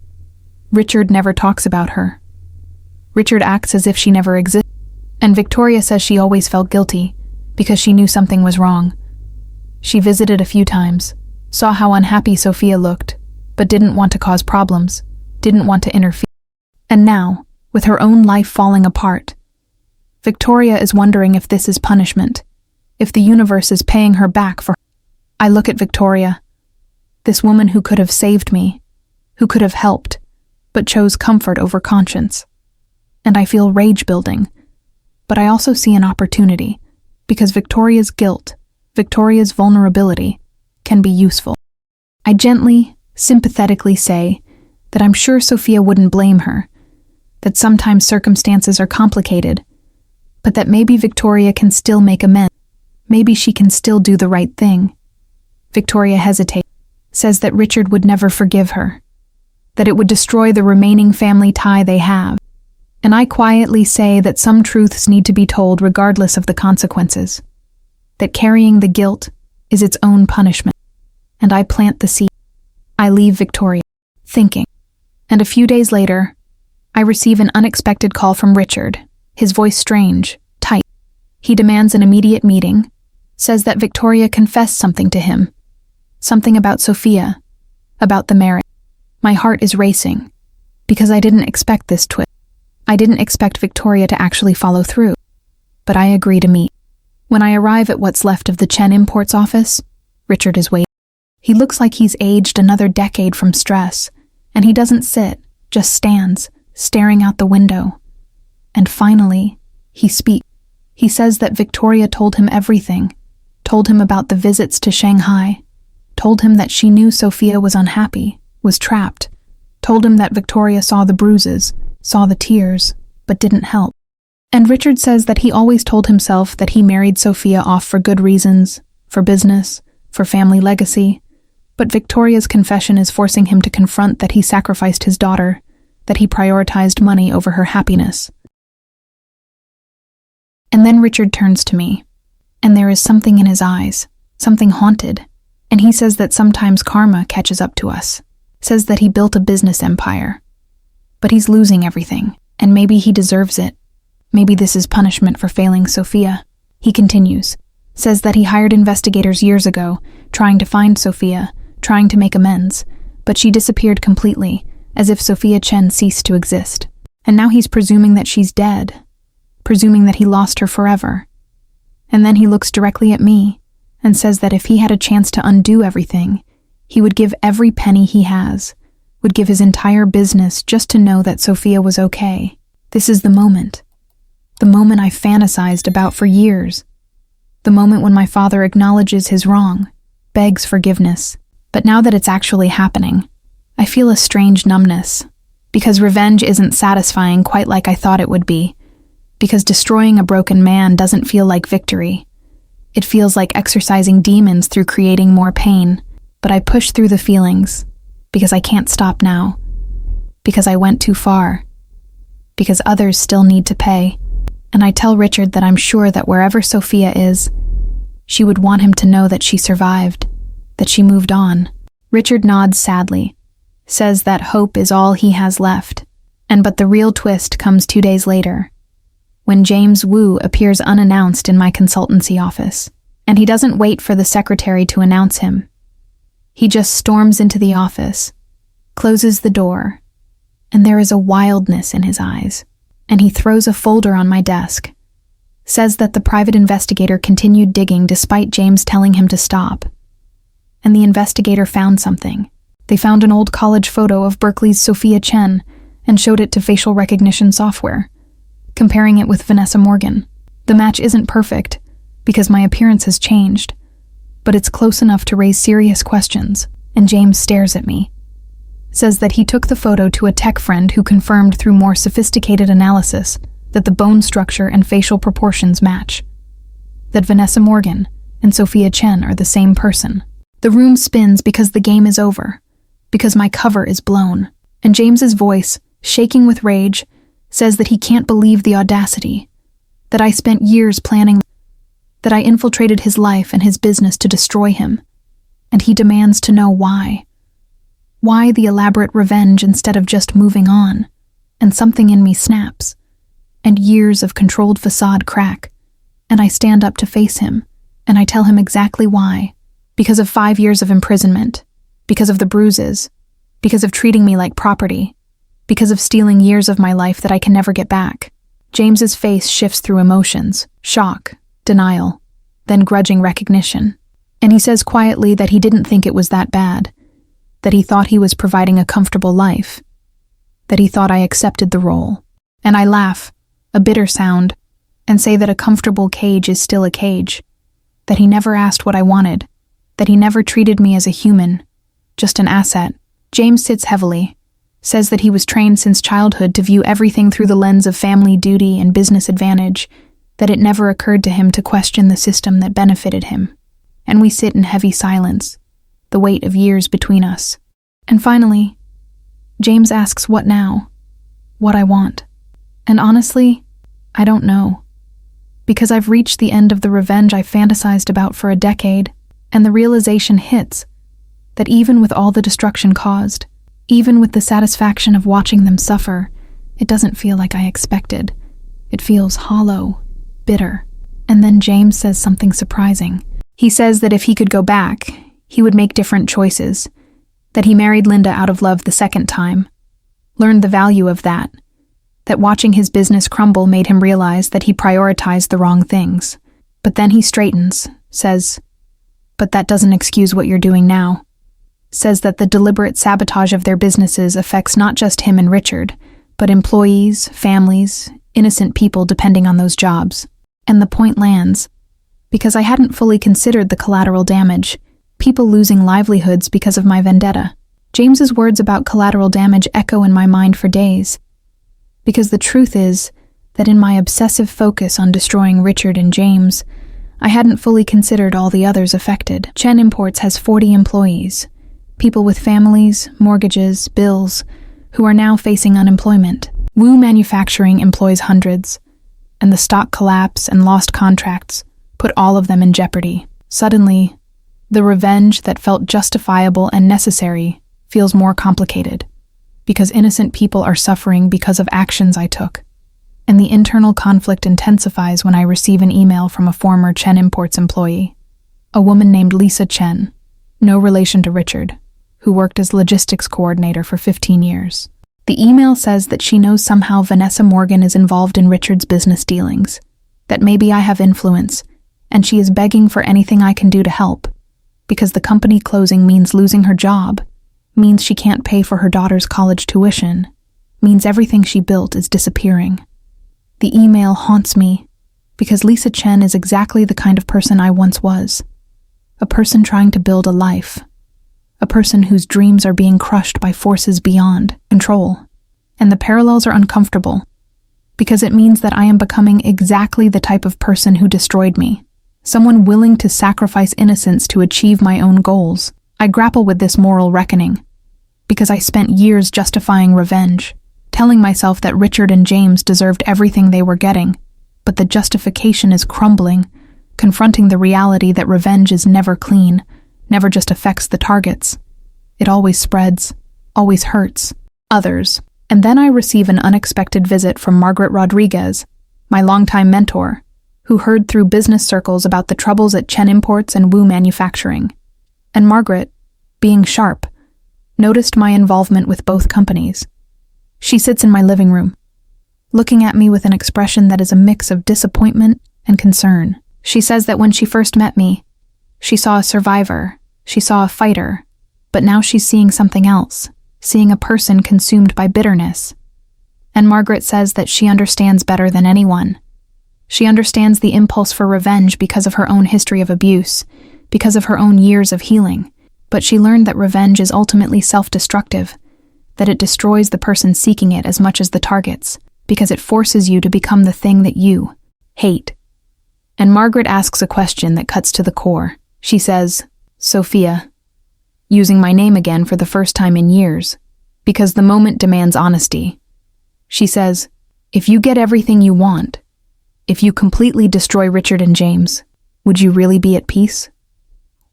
Richard never talks about her. Richard acts as if she never existed, and Victoria says she always felt guilty because she knew something was wrong. She visited a few times, saw how unhappy Sophia looked, but didn't want to cause problems, didn't want to interfere. And now, with her own life falling apart, Victoria is wondering if this is punishment, if the universe is paying her back for her. I look at Victoria, this woman who could have saved me, who could have helped, but chose comfort over conscience. And I feel rage building, but I also see an opportunity, because Victoria's guilt, Victoria's vulnerability, can be useful. I gently, sympathetically say that I'm sure Sophia wouldn't blame her, that sometimes circumstances are complicated, but that maybe Victoria can still make amends. Maybe she can still do the right thing. Victoria hesitates, says that Richard would never forgive her, that it would destroy the remaining family tie they have, and I quietly say that some truths need to be told regardless of the consequences, that carrying the guilt is its own punishment, and I plant the seed. I leave Victoria, thinking, and a few days later, I receive an unexpected call from Richard, his voice strange, tight. He demands an immediate meeting, says that Victoria confessed something to him, something about Sophia, about the marriage. My heart is racing, because I didn't expect this twist. I didn't expect Victoria to actually follow through, but I agree to meet. When I arrive at what's left of the Chen Imports office, Richard is waiting. He looks like he's aged another decade from stress, and he doesn't sit, just stands, staring out the window. And finally, he speaks. He says that Victoria told him everything, told him about the visits to Shanghai, told him that she knew Sophia was unhappy, was trapped, told him that Victoria saw the bruises, saw the tears, but didn't help. And Richard says that he always told himself that he married Sophia off for good reasons, for business, for family legacy, but Victoria's confession is forcing him to confront that he sacrificed his daughter, that he prioritized money over her happiness. And then Richard turns to me, and there is something in his eyes, something haunted. And he says that sometimes karma catches up to us. Says that he built a business empire. But he's losing everything, and maybe he deserves it. Maybe this is punishment for failing Sophia. He continues. Says that he hired investigators years ago, trying to find Sophia, trying to make amends, but she disappeared completely, as if Sophia Chen ceased to exist. And now he's presuming that she's dead, presuming that he lost her forever. And then he looks directly at me and says that if he had a chance to undo everything, he would give every penny he has, would give his entire business just to know that Sophia was okay. This is the moment I fantasized about for years. The moment when my father acknowledges his wrong, begs forgiveness. But now that it's actually happening, I feel a strange numbness, because revenge isn't satisfying quite like I thought it would be, because destroying a broken man doesn't feel like victory. It feels like exorcising demons through creating more pain, but I push through the feelings, because I can't stop now, because I went too far, because others still need to pay. And I tell Richard that I'm sure that wherever Sophia is, she would want him to know that she survived, that she moved on. Richard nods sadly, says that hope is all he has left. But the real twist comes 2 days later, when James Wu appears unannounced in my consultancy office. And he doesn't wait for the secretary to announce him. He just storms into the office, closes the door, and there is a wildness in his eyes. And he throws a folder on my desk, says that the private investigator continued digging despite James telling him to stop. And the investigator found something. They found an old college photo of Berkeley's Sophia Chen and showed it to facial recognition software, comparing it with Vanessa Morgan. The match isn't perfect, because my appearance has changed, but it's close enough to raise serious questions, and James stares at me. Says that he took the photo to a tech friend who confirmed through more sophisticated analysis that the bone structure and facial proportions match. That Vanessa Morgan and Sophia Chen are the same person. The room spins because the game is over, because my cover is blown, and James's voice, shaking with rage, says that he can't believe the audacity, that I spent years planning, that I infiltrated his life and his business to destroy him, and he demands to know why. Why the elaborate revenge instead of just moving on? And something in me snaps, and years of controlled facade crack, and I stand up to face him, and I tell him exactly why. Because of 5 years of imprisonment, because of the bruises, because of treating me like property, because of stealing years of my life that I can never get back. James's face shifts through emotions, shock, denial, then grudging recognition. And he says quietly that he didn't think it was that bad, that he thought he was providing a comfortable life, that he thought I accepted the role. And I laugh, a bitter sound, and say that a comfortable cage is still a cage, that he never asked what I wanted, that he never treated me as a human, just an asset. James sits heavily, says that he was trained since childhood to view everything through the lens of family duty and business advantage, that it never occurred to him to question the system that benefited him. And we sit in heavy silence, the weight of years between us. And finally, James asks what now, what I want. And honestly, I don't know. Because I've reached the end of the revenge I fantasized about for a decade, and the realization hits that even with all the destruction caused, even with the satisfaction of watching them suffer, it doesn't feel like I expected. It feels hollow, bitter. And then James says something surprising. He says that if he could go back, he would make different choices, that he married Linda out of love the second time, learned the value of that watching his business crumble made him realize that he prioritized the wrong things. But then he straightens, says, "But that doesn't excuse what you're doing now." Says that the deliberate sabotage of their businesses affects not just him and Richard, but employees, families, innocent people depending on those jobs. And the point lands, because I hadn't fully considered the collateral damage, people losing livelihoods because of my vendetta. James's words about collateral damage echo in my mind for days, because the truth is that in my obsessive focus on destroying Richard and James, I hadn't fully considered all the others affected. Chen Imports has 40 employees, people with families, mortgages, bills, who are now facing unemployment. Wu Manufacturing employs hundreds, and the stock collapse and lost contracts put all of them in jeopardy. Suddenly, The revenge that felt justifiable and necessary feels more complicated, because innocent people are suffering because of actions I took. And the internal conflict intensifies when I receive an email from a former Chen Imports employee, a woman named Lisa Chen, no relation to Richard, who worked as logistics coordinator for 15 years. The email says that she knows somehow Vanessa Morgan is involved in Richard's business dealings, that maybe I have influence, and she is begging for anything I can do to help, because the company closing means losing her job, means she can't pay for her daughter's college tuition, means everything she built is disappearing. The email haunts me because Lisa Chen is exactly the kind of person I once was, a person trying to build a life, a person whose dreams are being crushed by forces beyond control. And the parallels are uncomfortable because it means that I am becoming exactly the type of person who destroyed me, someone willing to sacrifice innocence to achieve my own goals. I grapple with this moral reckoning because I spent years justifying revenge, telling myself that Richard and James deserved everything they were getting, but the justification is crumbling, confronting the reality that revenge is never clean, never just affects the targets. It always spreads, always hurts others. And then I receive an unexpected visit from Margaret Rodriguez, my longtime mentor, who heard through business circles about the troubles at Chen Imports and Wu Manufacturing. And Margaret, being sharp, noticed my involvement with both companies. She sits in my living room, looking at me with an expression that is a mix of disappointment and concern. She says that when she first met me, she saw a survivor, she saw a fighter, but now she's seeing something else, seeing a person consumed by bitterness. And Margaret says that she understands better than anyone. She understands the impulse for revenge because of her own history of abuse, because of her own years of healing, but she learned that revenge is ultimately self-destructive, that it destroys the person seeking it as much as the targets, because it forces you to become the thing that you hate. And Margaret asks a question that cuts to the core. She says, "Sophia," using my name again for the first time in years, because the moment demands honesty. She says, "If you get everything you want, if you completely destroy Richard and James, would you really be at peace?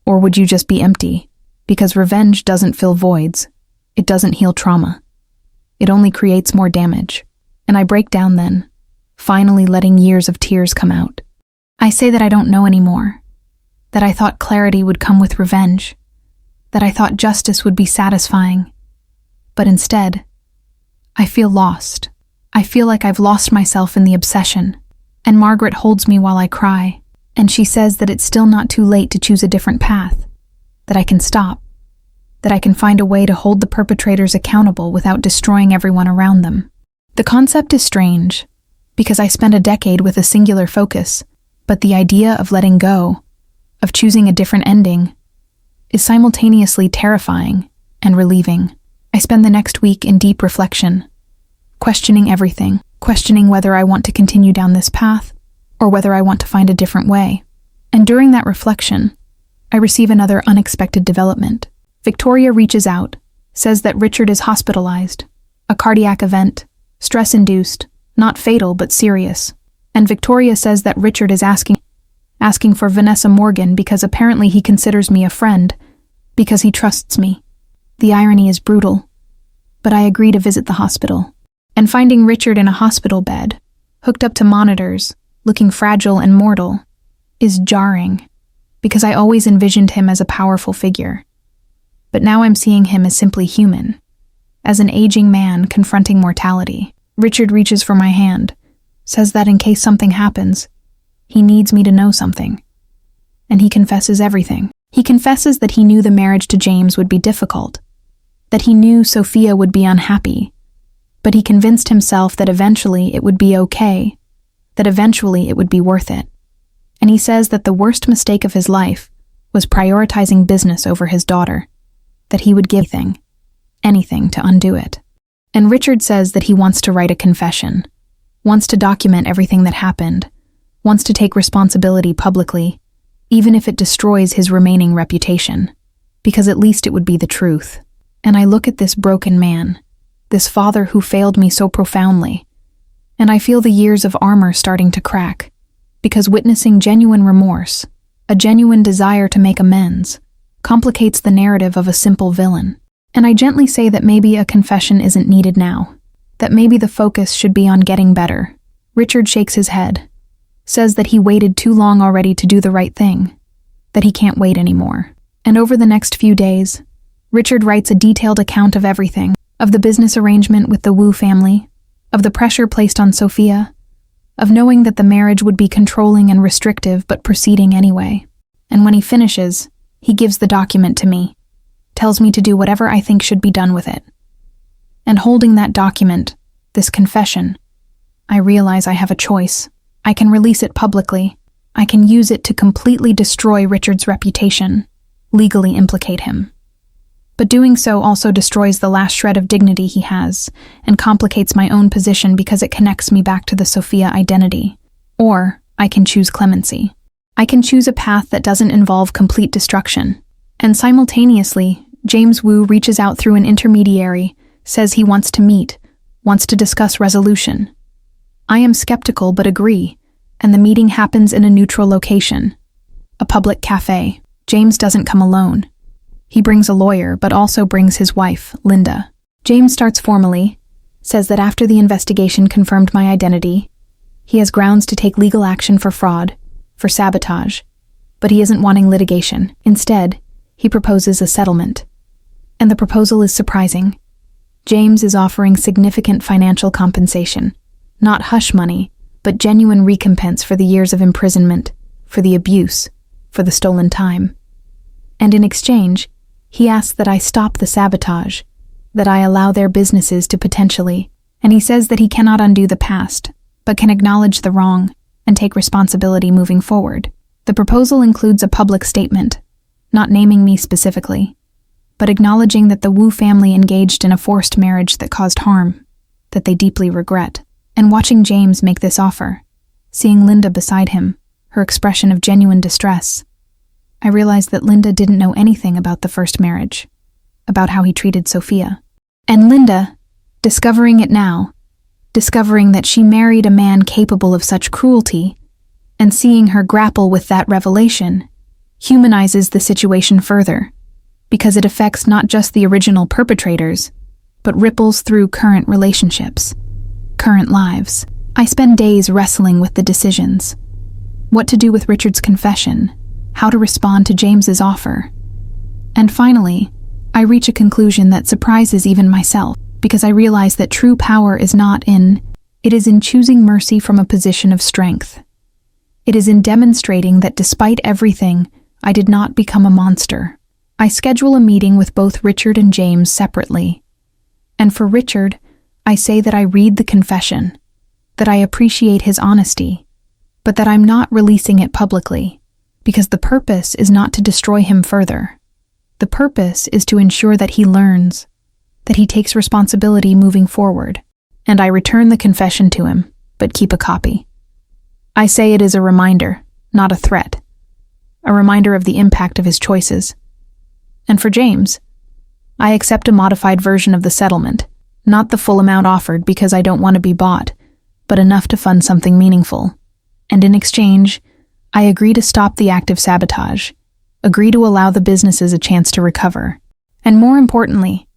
Or would you just be empty? Because revenge doesn't fill voids. It doesn't heal trauma. It only creates more damage." And I break down then, finally letting years of tears come out. I say that I don't know anymore, that I thought clarity would come with revenge, that I thought justice would be satisfying. But instead, I feel lost. I feel like I've lost myself in the obsession. And Margaret holds me while I cry, and she says that it's still not too late to choose a different path, that I can stop, that I can find a way to hold the perpetrators accountable without destroying everyone around them. The concept is strange, because I spent a decade with a singular focus, but the idea of letting go, of choosing a different ending, is simultaneously terrifying and relieving. I spend the next week in deep reflection, questioning everything, questioning whether I want to continue down this path or whether I want to find a different way. And during that reflection, I receive another unexpected development. Victoria reaches out, says that Richard is hospitalized, a cardiac event, stress-induced, not fatal but serious. And Victoria says that Richard is asking for Vanessa Morgan because apparently he considers me a friend, because he trusts me. The irony is brutal, but I agree to visit the hospital. And finding Richard in a hospital bed, hooked up to monitors, looking fragile and mortal, is jarring, because I always envisioned him as a powerful figure. But now I'm seeing him as simply human, as an aging man confronting mortality. Richard reaches for my hand, says that in case something happens, he needs me to know something. And he confesses everything. He confesses that he knew the marriage to James would be difficult, that he knew Sophia would be unhappy, but he convinced himself that eventually it would be okay, that eventually it would be worth it. And he says that the worst mistake of his life was prioritizing business over his daughter, that he would give anything to undo it. And Richard says that he wants to write a confession, wants to document everything that happened, wants to take responsibility publicly, even if it destroys his remaining reputation, because at least it would be the truth. And I look at this broken man, this father who failed me so profoundly, and I feel the years of armor starting to crack, because witnessing genuine remorse, a genuine desire to make amends, complicates the narrative of a simple villain. And I gently say that maybe a confession isn't needed now, that maybe the focus should be on getting better. Richard shakes his head, says that he waited too long already to do the right thing, that he can't wait anymore. And over the next few days, Richard writes a detailed account of everything, of the business arrangement with the Wu family, of the pressure placed on Sophia, of knowing that the marriage would be controlling and restrictive but proceeding anyway. And when he finishes, he gives the document to me, tells me to do whatever I think should be done with it. And holding that document, this confession, I realize I have a choice. I can release it publicly. I can use it to completely destroy Richard's reputation, legally implicate him. But doing so also destroys the last shred of dignity he has, and complicates my own position because it connects me back to the Sophia identity. Or I can choose clemency. I can choose a path that doesn't involve complete destruction. And simultaneously, James Wu reaches out through an intermediary, says he wants to meet, wants to discuss resolution. I am skeptical but agree, and the meeting happens in a neutral location, a public cafe. James doesn't come alone. He brings a lawyer, but also brings his wife, Linda. James starts formally, says that after the investigation confirmed my identity, he has grounds to take legal action for fraud, for sabotage, but he isn't wanting litigation. Instead, he proposes a settlement. And the proposal is surprising. James is offering significant financial compensation, not hush money, but genuine recompense for the years of imprisonment, for the abuse, for the stolen time. And in exchange, he asks that I stop the sabotage, that I allow their businesses to potentially, and he says that he cannot undo the past, but can acknowledge the wrong and take responsibility moving forward. The proposal includes a public statement, not naming me specifically, but acknowledging that the Wu family engaged in a forced marriage that caused harm, that they deeply regret. And watching James make this offer, seeing Linda beside him, her expression of genuine distress, I realized that Linda didn't know anything about the first marriage, about how he treated Sophia. And Linda, discovering it now, discovering that she married a man capable of such cruelty, and seeing her grapple with that revelation, humanizes the situation further, because it affects not just the original perpetrators, but ripples through current relationships, current lives. I spend days wrestling with the decisions. What to do with Richard's confession, how to respond to James's offer. And finally, I reach a conclusion that surprises even myself, because I realize that true power is not it is in choosing mercy from a position of strength. It is in demonstrating that despite everything, I did not become a monster. I schedule a meeting with both Richard and James separately. And for Richard, I say that I read the confession, that I appreciate his honesty, but that I'm not releasing it publicly, because the purpose is not to destroy him further. The purpose is to ensure that he learns, that he takes responsibility moving forward. And I return the confession to him, but keep a copy. I say it is a reminder, not a threat, a reminder of the impact of his choices. And for James, I accept a modified version of the settlement, not the full amount offered because I don't want to be bought, but enough to fund something meaningful. And in exchange, I agree to stop the active sabotage, agree to allow the businesses a chance to recover. And more importantly,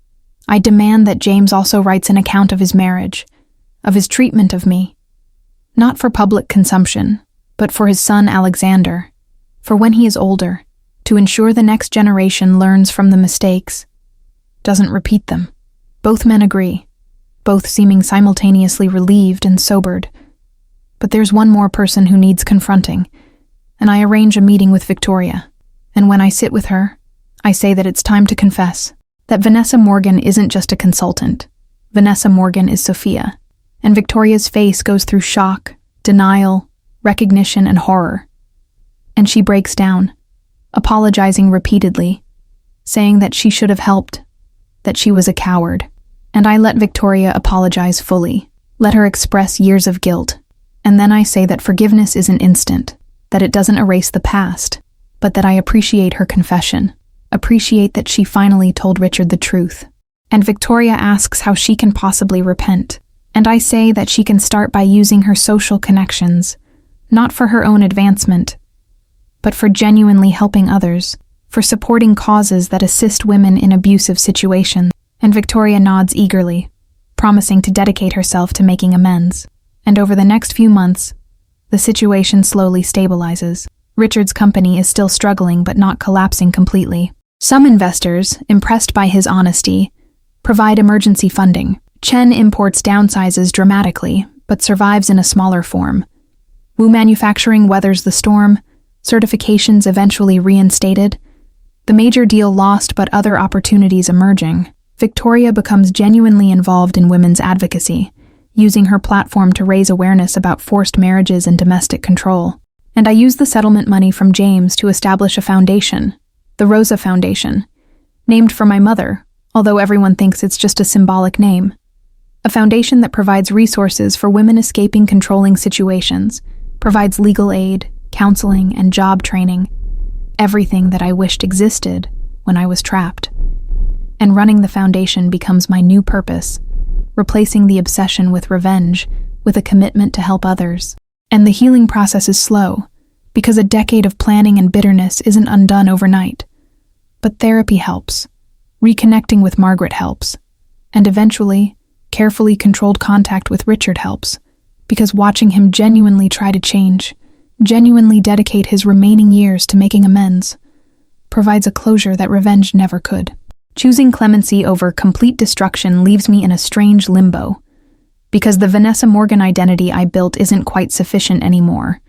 I demand that James also writes an account of his marriage, of his treatment of me, not for public consumption, but for his son Alexander, for when he is older, to ensure the next generation learns from the mistakes, doesn't repeat them. Both men agree, both seeming simultaneously relieved and sobered. But there's one more person who needs confronting, and I arrange a meeting with Victoria. And when I sit with her, I say that it's time to confess, that Vanessa Morgan isn't just a consultant. Vanessa Morgan is Sophia. And Victoria's face goes through shock, denial, recognition, and horror. And she breaks down, apologizing repeatedly, saying that she should have helped, that she was a coward. And I let Victoria apologize fully, let her express years of guilt. And then I say that forgiveness isn't instant, that it doesn't erase the past, but that I appreciate her confession, appreciate that she finally told Richard the truth. And Victoria asks how she can possibly repent. And I say that she can start by using her social connections, not for her own advancement, but for genuinely helping others. for supporting causes that assist women in abusive situations, and Victoria nods eagerly, promising to dedicate herself to making amends. And over the next few months, the situation slowly stabilizes. Richard's company is still struggling but not collapsing completely. Some investors, impressed by his honesty, provide emergency funding. Chen Imports downsizes dramatically, but survives in a smaller form. Wu Manufacturing weathers the storm, certifications eventually reinstated, the major deal lost but other opportunities emerging. Victoria becomes genuinely involved in women's advocacy, using her platform to raise awareness about forced marriages and domestic control. And I use the settlement money from James to establish a foundation, the Rosa Foundation, named for my mother, although everyone thinks it's just a symbolic name. A foundation that provides resources for women escaping controlling situations, provides legal aid, counseling, and job training, everything that I wished existed when I was trapped. And running the foundation becomes my new purpose, replacing the obsession with revenge with a commitment to help others. And the healing process is slow, because a decade of planning and bitterness isn't undone overnight. But therapy helps. Reconnecting with Margaret helps. And eventually, carefully controlled contact with Richard helps, because watching him genuinely try to change, genuinely dedicate his remaining years to making amends, provides a closure that revenge never could. Choosing clemency over complete destruction leaves me in a strange limbo, because the Vanessa Morgan identity I built isn't quite sufficient anymore,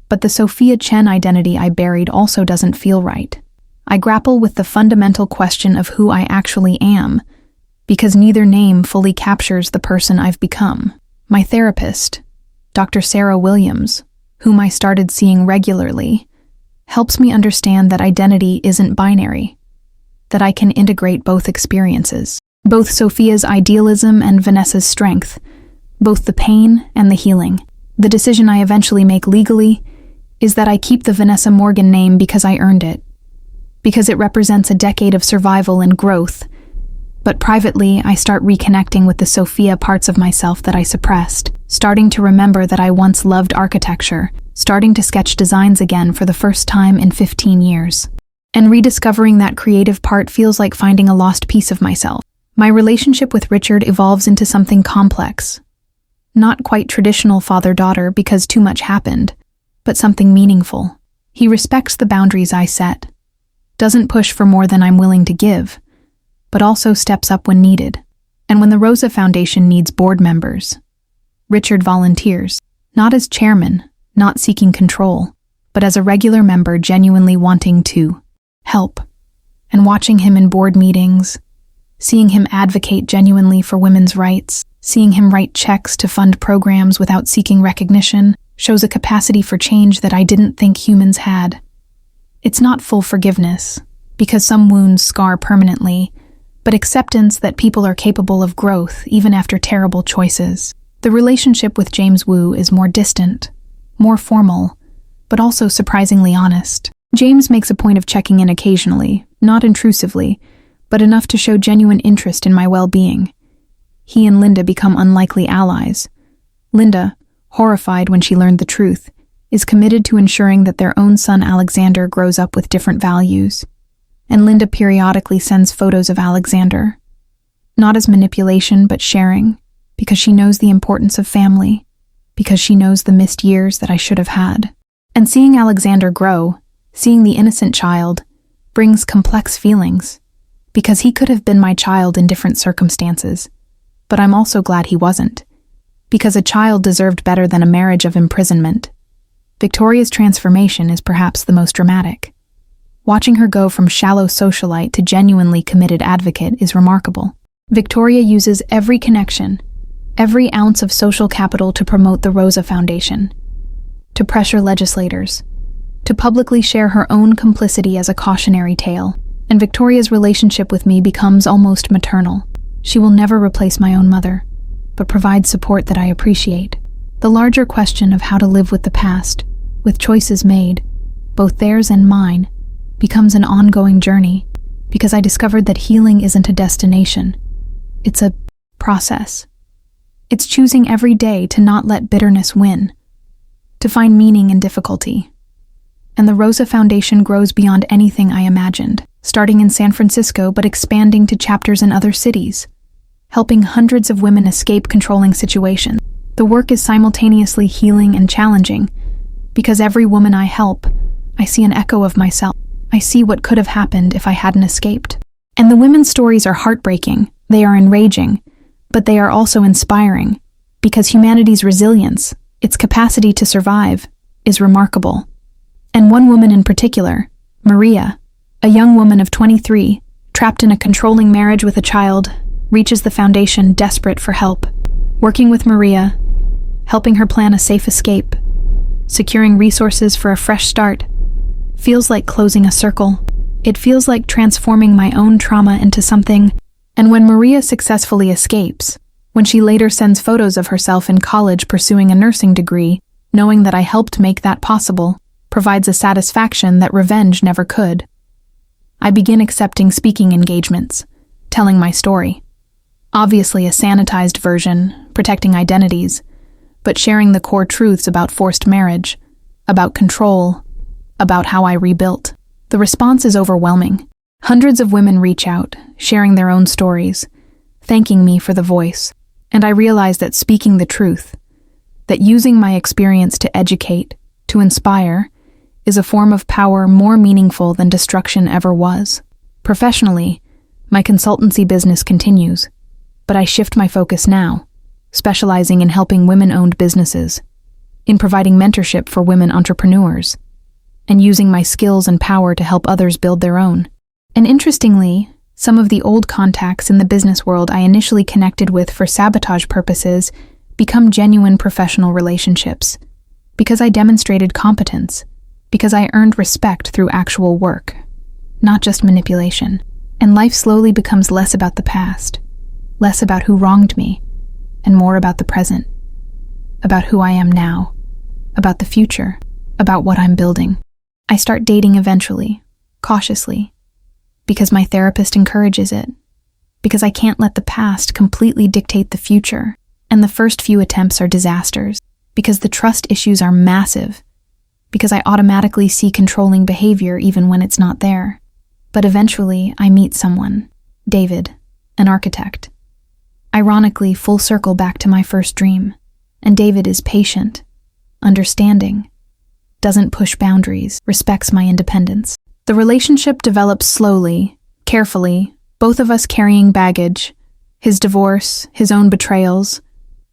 but the Sophia Chen identity I buried also doesn't feel right. I grapple with the fundamental question of who I actually am, because neither name fully captures the person I've become. My therapist, Dr. Sarah Williams, whom I started seeing regularly, helps me understand that identity isn't binary, that I can integrate both experiences, both Sophia's idealism and Vanessa's strength, both the pain and the healing. The decision I eventually make legally is that I keep the Vanessa Morgan name because I earned it, because it represents a decade of survival and growth. But privately, I start reconnecting with the Sophia parts of myself that I suppressed, starting to remember that I once loved architecture, starting to sketch designs again for the first time in 15 years. And rediscovering that creative part feels like finding a lost piece of myself. My relationship with Richard evolves into something complex. Not quite traditional father-daughter because too much happened, but something meaningful. He respects the boundaries I set, doesn't push for more than I'm willing to give, but also steps up when needed. And when the Rosa Foundation needs board members, Richard volunteers, not as chairman, not seeking control, but as a regular member genuinely wanting to help. And watching him in board meetings, seeing him advocate genuinely for women's rights, seeing him write checks to fund programs without seeking recognition, shows a capacity for change that I didn't think humans had. It's not full forgiveness, because some wounds scar permanently, but acceptance that people are capable of growth even after terrible choices. The relationship with James Wu is more distant, more formal, but also surprisingly honest. James makes a point of checking in occasionally, not intrusively, but enough to show genuine interest in my well-being. He and Linda become unlikely allies. Linda, horrified when she learned the truth, is committed to ensuring that their own son Alexander grows up with different values. And Linda periodically sends photos of Alexander, not as manipulation but sharing, because she knows the importance of family, because she knows the missed years that I should have had. And seeing Alexander grow, seeing the innocent child, brings complex feelings, because he could have been my child in different circumstances. But I'm also glad he wasn't, because a child deserved better than a marriage of imprisonment. Victoria's transformation is perhaps the most dramatic. Watching her go from shallow socialite to genuinely committed advocate is remarkable. Victoria uses every connection, every ounce of social capital to promote the Rosa Foundation, to pressure legislators, to publicly share her own complicity as a cautionary tale. And Victoria's relationship with me becomes almost maternal. She will never replace my own mother, but provide support that I appreciate. The larger question of how to live with the past, with choices made, both theirs and mine, becomes an ongoing journey, because I discovered that healing isn't a destination. It's a process. It's choosing every day to not let bitterness win, to find meaning in difficulty, And the Rosa Foundation grows beyond anything I imagined, starting in San Francisco but expanding to chapters in other cities, helping hundreds of women escape controlling situations. The work is simultaneously healing and challenging, because every woman I help, I see an echo of myself. I see what could have happened if I hadn't escaped. And the women's stories are heartbreaking, they are enraging, but they are also inspiring, because humanity's resilience, its capacity to survive, is remarkable. And one woman in particular, Maria, a young woman of 23, trapped in a controlling marriage with a child, reaches the foundation desperate for help. Working with Maria, helping her plan a safe escape, securing resources for a fresh start, feels like closing a circle. It feels like transforming my own trauma into something. And when Maria successfully escapes, when she later sends photos of herself in college pursuing a nursing degree, knowing that I helped make that possible, provides a satisfaction that revenge never could. I begin accepting speaking engagements, telling my story. Obviously a sanitized version, protecting identities, but sharing the core truths about forced marriage, about control, about how I rebuilt. The response is overwhelming. Hundreds of women reach out, sharing their own stories, thanking me for the voice. And I realize that speaking the truth, that using my experience to educate, to inspire, is a form of power more meaningful than destruction ever was. Professionally, my consultancy business continues, but I shift my focus now, specializing in helping women-owned businesses, in providing mentorship for women entrepreneurs, and using my skills and power to help others build their own. And interestingly, some of the old contacts in the business world I initially connected with for sabotage purposes become genuine professional relationships, because I demonstrated competence, because I earned respect through actual work, not just manipulation. And life slowly becomes less about the past, less about who wronged me, and more about the present, about who I am now, about the future, about what I'm building. I start dating eventually, cautiously, because my therapist encourages it, because I can't let the past completely dictate the future, and the first few attempts are disasters, because the trust issues are massive, because I automatically see controlling behavior even when it's not there. But eventually, I meet someone, David, an architect. Ironically, full circle back to my first dream, and David is patient, understanding, doesn't push boundaries, respects my independence. The relationship develops slowly, carefully, both of us carrying baggage, his divorce, his own betrayals,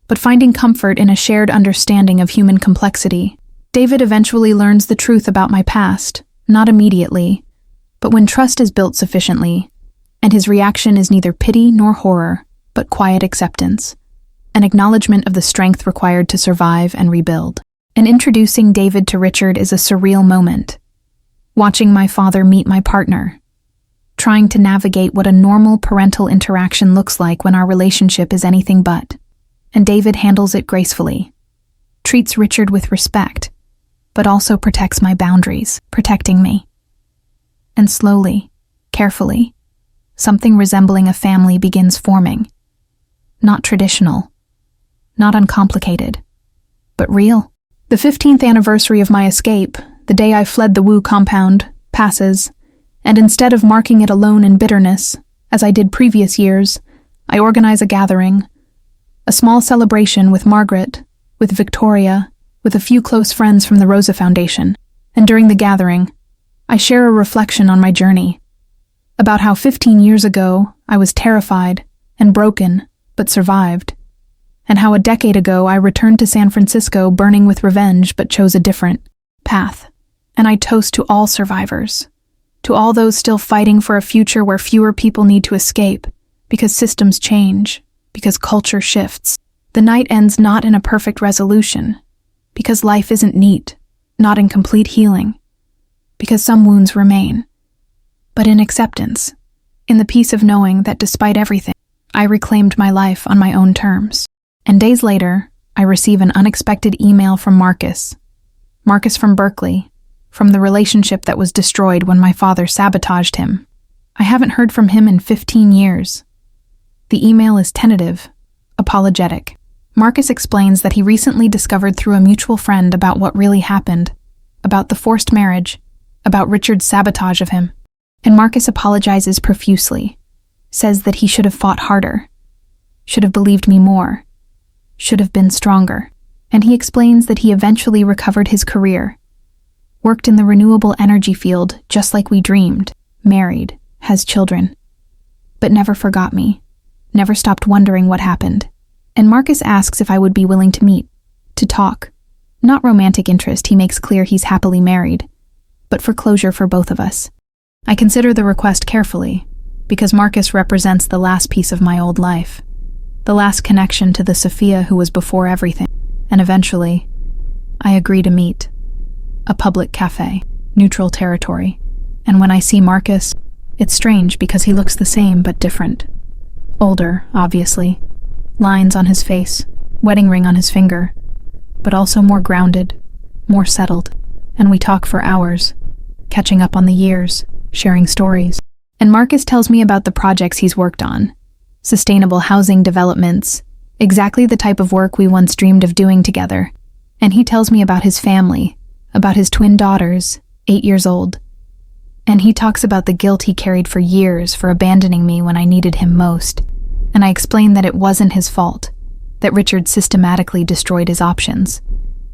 but finding comfort in a shared understanding of human complexity. David eventually learns the truth about my past, not immediately, but when trust is built sufficiently, and his reaction is neither pity nor horror, but quiet acceptance, an acknowledgement of the strength required to survive and rebuild. And introducing David to Richard is a surreal moment. Watching my father meet my partner, trying to navigate what a normal parental interaction looks like when our relationship is anything but. And David handles it gracefully, treats Richard with respect, but also protects my boundaries, protecting me. And slowly, carefully, something resembling a family begins forming. Not traditional, not uncomplicated, but real. The 15th anniversary of my escape, the day I fled the Wu compound, passes, and instead of marking it alone in bitterness, as I did previous years, I organize a gathering, a small celebration with Margaret, with Victoria, with a few close friends from the Rosa Foundation. And during the gathering, I share a reflection on my journey, about how 15 years ago I was terrified and broken, but survived, and how a decade ago I returned to San Francisco burning with revenge but chose a different path. And I toast to all survivors, to all those still fighting for a future where fewer people need to escape, because systems change, because culture shifts. The night ends not in a perfect resolution, because life isn't neat, not in complete healing, because some wounds remain, but in acceptance, in the peace of knowing that despite everything, I reclaimed my life on my own terms. And days later, I receive an unexpected email from Marcus from Berkeley, from the relationship that was destroyed when my father sabotaged him. I haven't heard from him in 15 years. The email is tentative, apologetic. Marcus explains that he recently discovered through a mutual friend about what really happened, about the forced marriage, about Richard's sabotage of him. And Marcus apologizes profusely, says that he should have fought harder, should have believed me more, should have been stronger. And he explains that he eventually recovered his career, worked in the renewable energy field just like we dreamed, married, has children, but never forgot me, never stopped wondering what happened. And Marcus asks if I would be willing to meet, to talk. Not romantic interest, he makes clear he's happily married, but for closure for both of us. I consider the request carefully, because Marcus represents the last piece of my old life, the last connection to the Sophia who was before everything. And eventually, I agree to meet. A public cafe, neutral territory. And when I see Marcus, it's strange because he looks the same but different. Older, obviously. Lines on his face, wedding ring on his finger, but also more grounded, more settled. And we talk for hours, catching up on the years, sharing stories. And Marcus tells me about the projects he's worked on. Sustainable housing developments, exactly the type of work we once dreamed of doing together. And he tells me about his family, about his twin daughters, 8 years old. And he talks about the guilt he carried for years for abandoning me when I needed him most. And I explain that it wasn't his fault, that Richard systematically destroyed his options,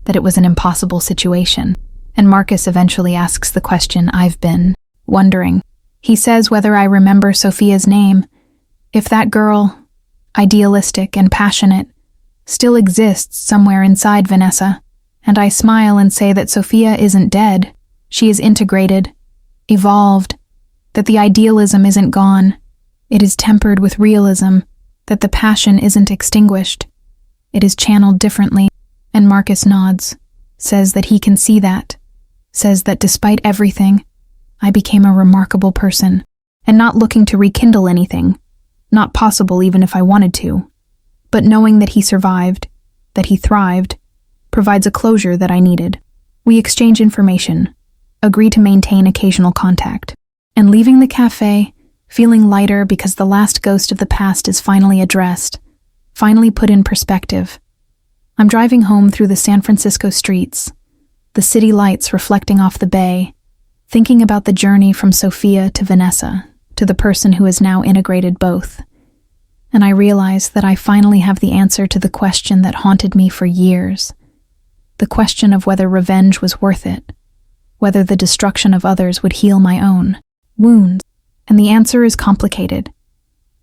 that it was an impossible situation. And Marcus eventually asks the question I've been wondering. He says whether I remember Sophia's name, if that girl, idealistic and passionate, still exists somewhere inside Vanessa. And I smile and say that Sophia isn't dead. She is integrated, evolved, that the idealism isn't gone. It is tempered with realism, that the passion isn't extinguished. It is channeled differently. And Marcus nods, says that he can see that, says that despite everything, I became a remarkable person, and not looking to rekindle anything, not possible even if I wanted to, but knowing that he survived, that he thrived, provides a closure that I needed. We exchange information, agree to maintain occasional contact, and leaving the cafe, feeling lighter because the last ghost of the past is finally addressed, finally put in perspective. I'm driving home through the San Francisco streets, the city lights reflecting off the bay, thinking about the journey from Sophia to Vanessa, to the person who has now integrated both. And I realize that I finally have the answer to the question that haunted me for years. The question of whether revenge was worth it, whether the destruction of others would heal my own wounds. And the answer is complicated,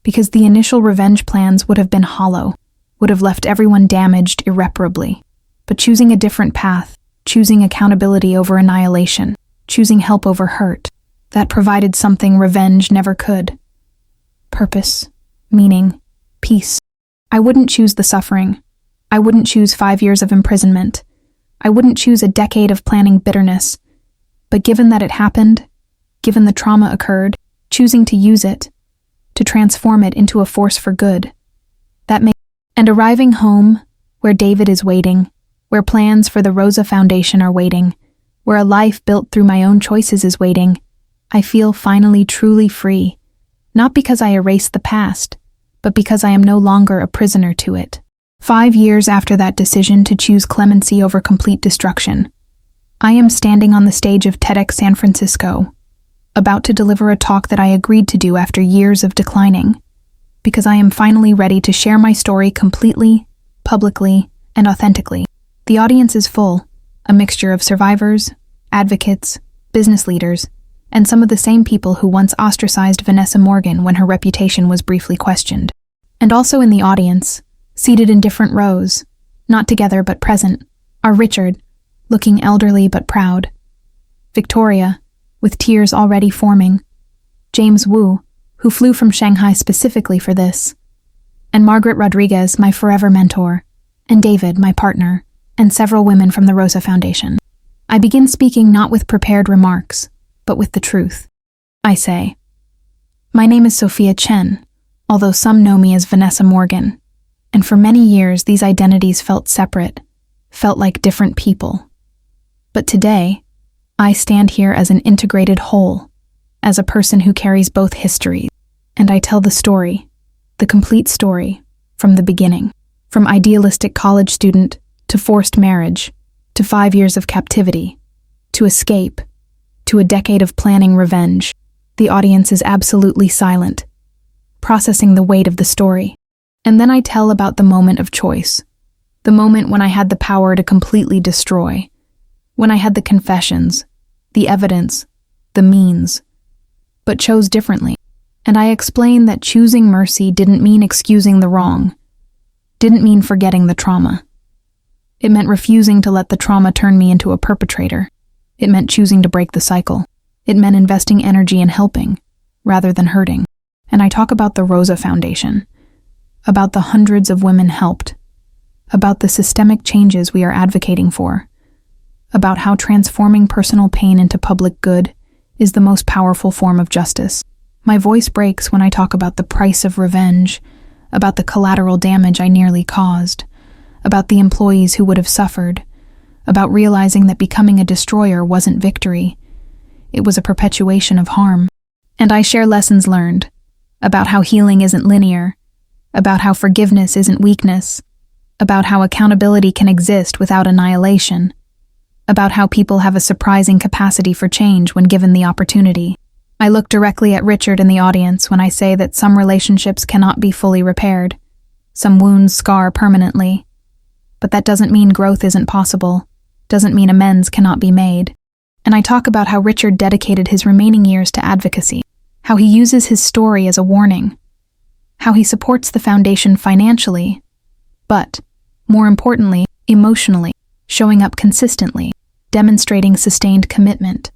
because the initial revenge plans would have been hollow, would have left everyone damaged irreparably. But choosing a different path, choosing accountability over annihilation, choosing help over hurt, that provided something revenge never could. Purpose, meaning, peace. I wouldn't choose the suffering. I wouldn't choose 5 years of imprisonment. I wouldn't choose a decade of planning bitterness. But given that it happened, given the trauma occurred, choosing to use it, to transform it into a force for good, that makes. And arriving home, where David is waiting, where plans for the Rosa Foundation are waiting, where a life built through my own choices is waiting, I feel finally truly free, not because I erased the past, but because I am no longer a prisoner to it. 5 years after that decision to choose clemency over complete destruction, I am standing on the stage of TEDx San Francisco, about to deliver a talk that I agreed to do after years of declining, because I am finally ready to share my story completely, publicly, and authentically. The audience is full, a mixture of survivors, advocates, business leaders, and some of the same people who once ostracized Vanessa Morgan when her reputation was briefly questioned. And also in the audience, seated in different rows, not together but present, are Richard, looking elderly but proud, Victoria, with tears already forming, James Wu, who flew from Shanghai specifically for this, and Margaret Rodriguez, my forever mentor, and David, my partner, and several women from the Rosa Foundation. I begin speaking not with prepared remarks, but with the truth. I say, my name is Sophia Chen, although some know me as Vanessa Morgan, and for many years these identities felt separate, felt like different people. But today, I stand here as an integrated whole, as a person who carries both histories, and I tell the story, the complete story, from the beginning, from idealistic college student to forced marriage, to 5 years of captivity, to escape, to a decade of planning revenge. The audience is absolutely silent, processing the weight of the story. And then I tell about the moment of choice, the moment when I had the power to completely destroy, when I had the confessions, the evidence, the means, but chose differently. And I explain that choosing mercy didn't mean excusing the wrong, didn't mean forgetting the trauma. It meant refusing to let the trauma turn me into a perpetrator. It meant choosing to break the cycle. It meant investing energy in helping, rather than hurting. And I talk about the Rosa Foundation, about the hundreds of women helped, about the systemic changes we are advocating for, about how transforming personal pain into public good is the most powerful form of justice. My voice breaks when I talk about the price of revenge, about the collateral damage I nearly caused, about the employees who would have suffered, about realizing that becoming a destroyer wasn't victory. It was a perpetuation of harm. And I share lessons learned, about how healing isn't linear, about how forgiveness isn't weakness, about how accountability can exist without annihilation, about how people have a surprising capacity for change when given the opportunity. I look directly at Richard in the audience when I say that some relationships cannot be fully repaired, some wounds scar permanently. But that doesn't mean growth isn't possible, doesn't mean amends cannot be made. And I talk about how Richard dedicated his remaining years to advocacy, how he uses his story as a warning, how he supports the foundation financially, but, more importantly, emotionally, showing up consistently, demonstrating sustained commitment.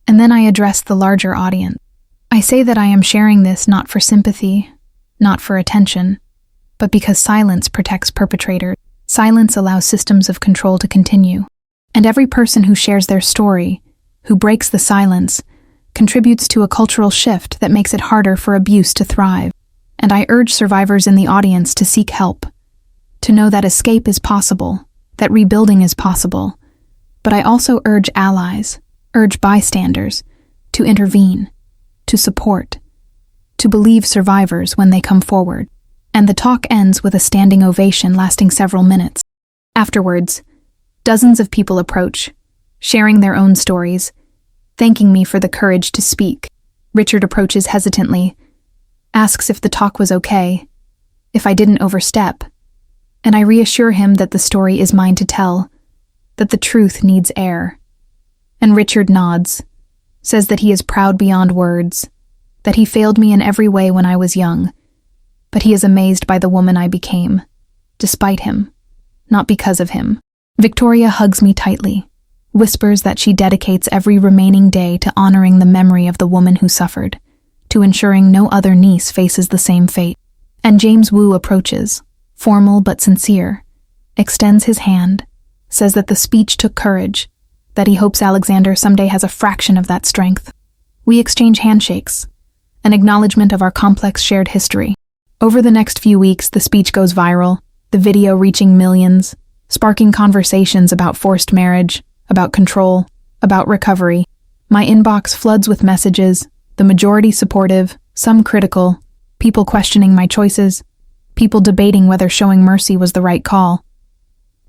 And then I address the larger audience. I say that I am sharing this not for sympathy, not for attention, but because silence protects perpetrators. Silence allows systems of control to continue. And every person who shares their story, who breaks the silence, contributes to a cultural shift that makes it harder for abuse to thrive. And I urge survivors in the audience to seek help, to know that escape is possible, that rebuilding is possible. But I also urge allies, urge bystanders, to intervene, to support, to believe survivors when they come forward. And the talk ends with a standing ovation lasting several minutes. Afterwards, dozens of people approach, sharing their own stories, thanking me for the courage to speak. Richard approaches hesitantly, asks if the talk was okay, if I didn't overstep, and I reassure him that the story is mine to tell, that the truth needs air. And Richard nods, says that he is proud beyond words, that he failed me in every way when I was young, but he is amazed by the woman I became, despite him, not because of him. Victoria hugs me tightly, whispers that she dedicates every remaining day to honoring the memory of the woman who suffered, to ensuring no other niece faces the same fate. And James Wu approaches, formal but sincere, extends his hand, says that the speech took courage, that he hopes Alexander someday has a fraction of that strength. We exchange handshakes, an acknowledgement of our complex shared history. Over the next few weeks, the speech goes viral, the video reaching millions, sparking conversations about forced marriage, about control, about recovery. My inbox floods with messages, the majority supportive, some critical, people questioning my choices, people debating whether showing mercy was the right call.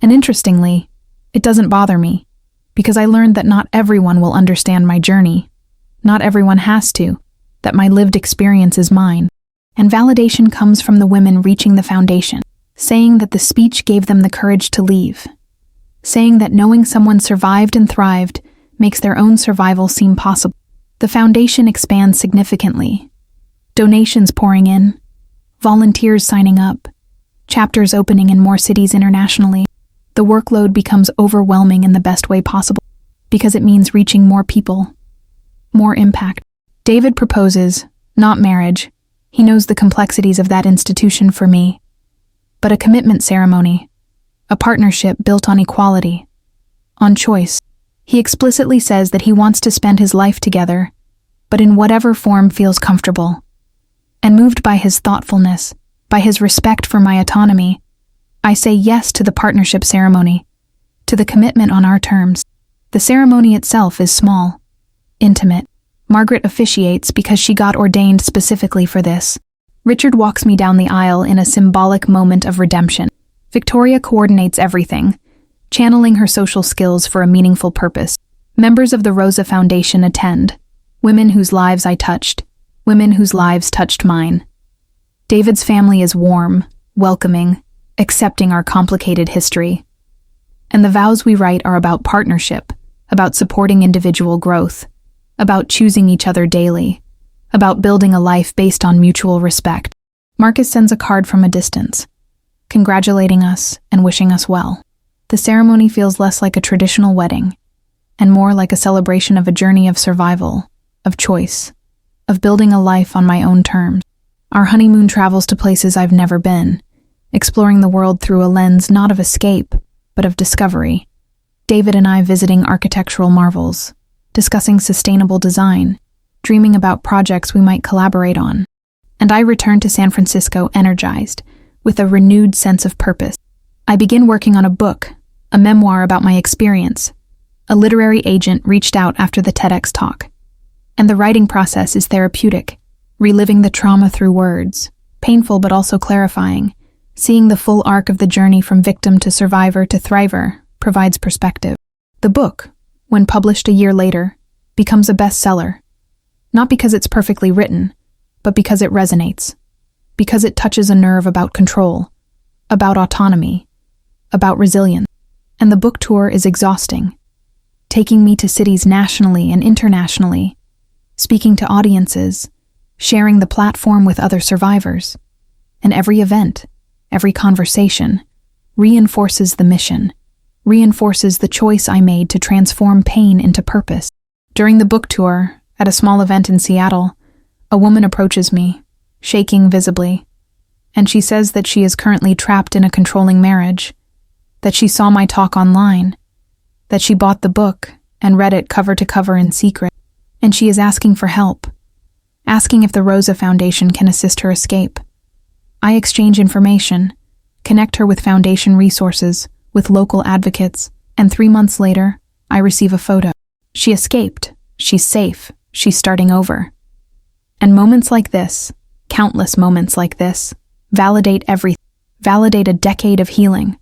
And interestingly, it doesn't bother me, because I learned that not everyone will understand my journey. Not everyone has to, that my lived experience is mine. And validation comes from the women reaching the foundation, saying that the speech gave them the courage to leave, saying that knowing someone survived and thrived makes their own survival seem possible. The foundation expands significantly. Donations pouring in, volunteers signing up, chapters opening in more cities internationally. The workload becomes overwhelming in the best way possible, because it means reaching more people, more impact. David proposes, not marriage. He knows the complexities of that institution for me, but a commitment ceremony, a partnership built on equality, on choice. He explicitly says that he wants to spend his life together, but in whatever form feels comfortable. And moved by his thoughtfulness, by his respect for my autonomy, I say yes to the partnership ceremony, to the commitment on our terms. The ceremony itself is small, intimate. Margaret officiates because she got ordained specifically for this. Richard walks me down the aisle in a symbolic moment of redemption. Victoria coordinates everything, channeling her social skills for a meaningful purpose. Members of the Rosa Foundation attend. Women whose lives I touched. Women whose lives touched mine. David's family is warm, welcoming, accepting our complicated history. And the vows we write are about partnership, about supporting individual growth, about choosing each other daily, about building a life based on mutual respect. Marcus sends a card from a distance, congratulating us and wishing us well. The ceremony feels less like a traditional wedding, and more like a celebration of a journey of survival, of choice, of building a life on my own terms. Our honeymoon travels to places I've never been, exploring the world through a lens not of escape, but of discovery. David and I visiting architectural marvels, discussing sustainable design, dreaming about projects we might collaborate on. And I return to San Francisco energized, with a renewed sense of purpose. I begin working on a book, a memoir about my experience. A literary agent reached out after the TEDx talk. And the writing process is therapeutic, reliving the trauma through words, painful but also clarifying. Seeing the full arc of the journey from victim to survivor to thriver provides perspective. The book, when published a year later, becomes a bestseller. Not because it's perfectly written, but because it resonates. Because it touches a nerve about control, about autonomy, about resilience. And the book tour is exhausting, taking me to cities nationally and internationally, speaking to audiences, sharing the platform with other survivors. And every event, every conversation, reinforces the mission, reinforces the choice I made to transform pain into purpose. During the book tour, at a small event in Seattle, a woman approaches me, shaking visibly, and she says that she is currently trapped in a controlling marriage, that she saw my talk online, that she bought the book and read it cover to cover in secret, and she is asking for help, asking if the Rosa Foundation can assist her escape. I exchange information, connect her with foundation resources, with local advocates, and 3 months later, I receive a photo. She escaped, she's safe, she's starting over. And moments like this, countless moments like this, validate everything, validate a decade of healing,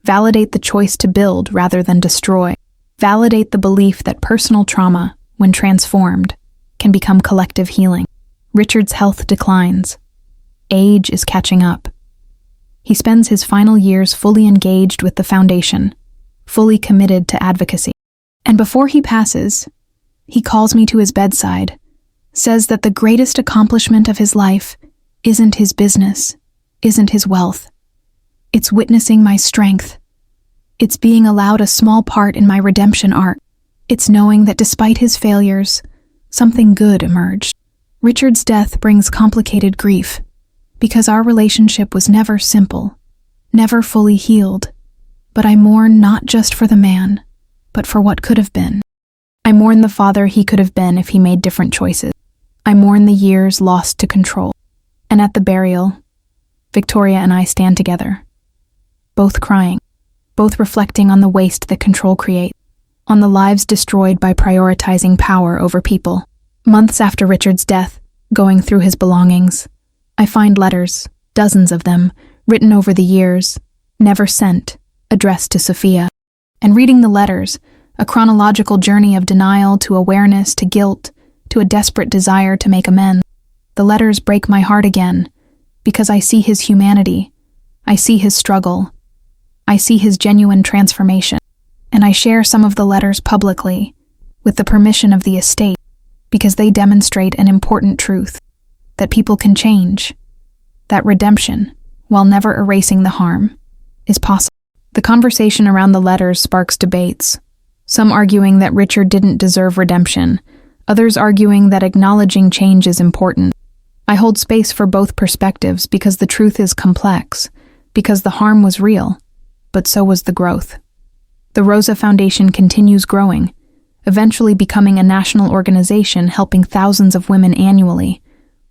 validate the choice to build rather than destroy, validate the belief that personal trauma, when transformed, can become collective healing. Richard's health declines. Age is catching up. He spends his final years fully engaged with the foundation, fully committed to advocacy. And before he passes, he calls me to his bedside, says that the greatest accomplishment of his life isn't his business, isn't his wealth. It's witnessing my strength. It's being allowed a small part in my redemption arc. It's knowing that despite his failures, something good emerged. Richard's death brings complicated grief, because our relationship was never simple, never fully healed. But I mourn not just for the man, but for what could have been. I mourn the father he could have been if he made different choices. I mourn the years lost to control. And at the burial, Victoria and I stand together, both crying, both reflecting on the waste that control creates, on the lives destroyed by prioritizing power over people. Months after Richard's death, going through his belongings, I find letters, dozens of them, written over the years, never sent, addressed to Sophia. And reading the letters, a chronological journey of denial to awareness to guilt to a desperate desire to make amends. The letters break my heart again, because I see his humanity, I see his struggle, I see his genuine transformation, and I share some of the letters publicly, with the permission of the estate, because they demonstrate an important truth, that people can change, that redemption, while never erasing the harm, is possible. The conversation around the letters sparks debates, some arguing that Richard didn't deserve redemption, others arguing that acknowledging change is important. I hold space for both perspectives because the truth is complex, because the harm was real, but so was the growth. The Rosa Foundation continues growing, eventually becoming a national organization helping thousands of women annually,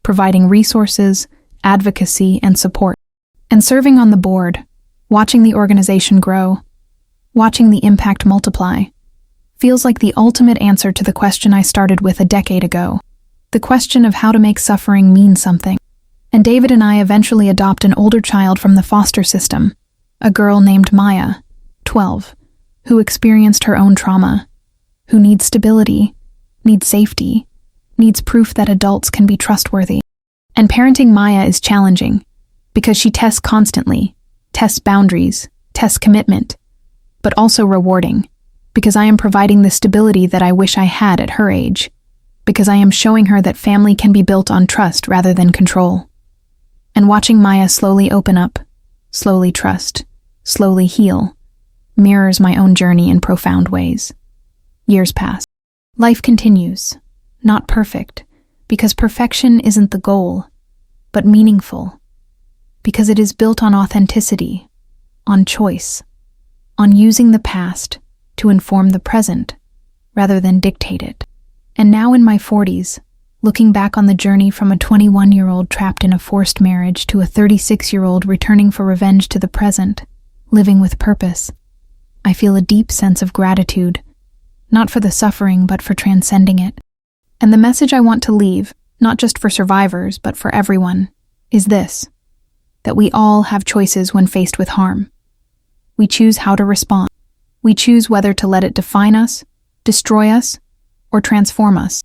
providing resources, advocacy, and support. And serving on the board, watching the organization grow, watching the impact multiply, feels like the ultimate answer to the question I started with a decade ago, the question of how to make suffering mean something. And David and I eventually adopt an older child from the foster system, a girl named Maya, 12, who experienced her own trauma. who needs stability, needs safety, needs proof that adults can be trustworthy. And parenting Maya is challenging because she tests constantly, tests boundaries, tests commitment, but also rewarding because I am providing the stability that I wish I had at her age, because I am showing her that family can be built on trust rather than control. And watching Maya slowly open up, slowly trust, slowly heal, mirrors my own journey in profound ways. Years pass. Life continues, not perfect, because perfection isn't the goal, but meaningful, because it is built on authenticity, on choice, on using the past to inform the present rather than dictate it. And now in my 40s, looking back on the journey from a 21-year-old trapped in a forced marriage to a 36-year-old returning for revenge to the present, living with purpose, I feel a deep sense of gratitude, not for the suffering but for transcending it. And the message I want to leave, not just for survivors but for everyone, is this: that we all have choices when faced with harm. We choose how to respond. We choose whether to let it define us, destroy us, or transform us.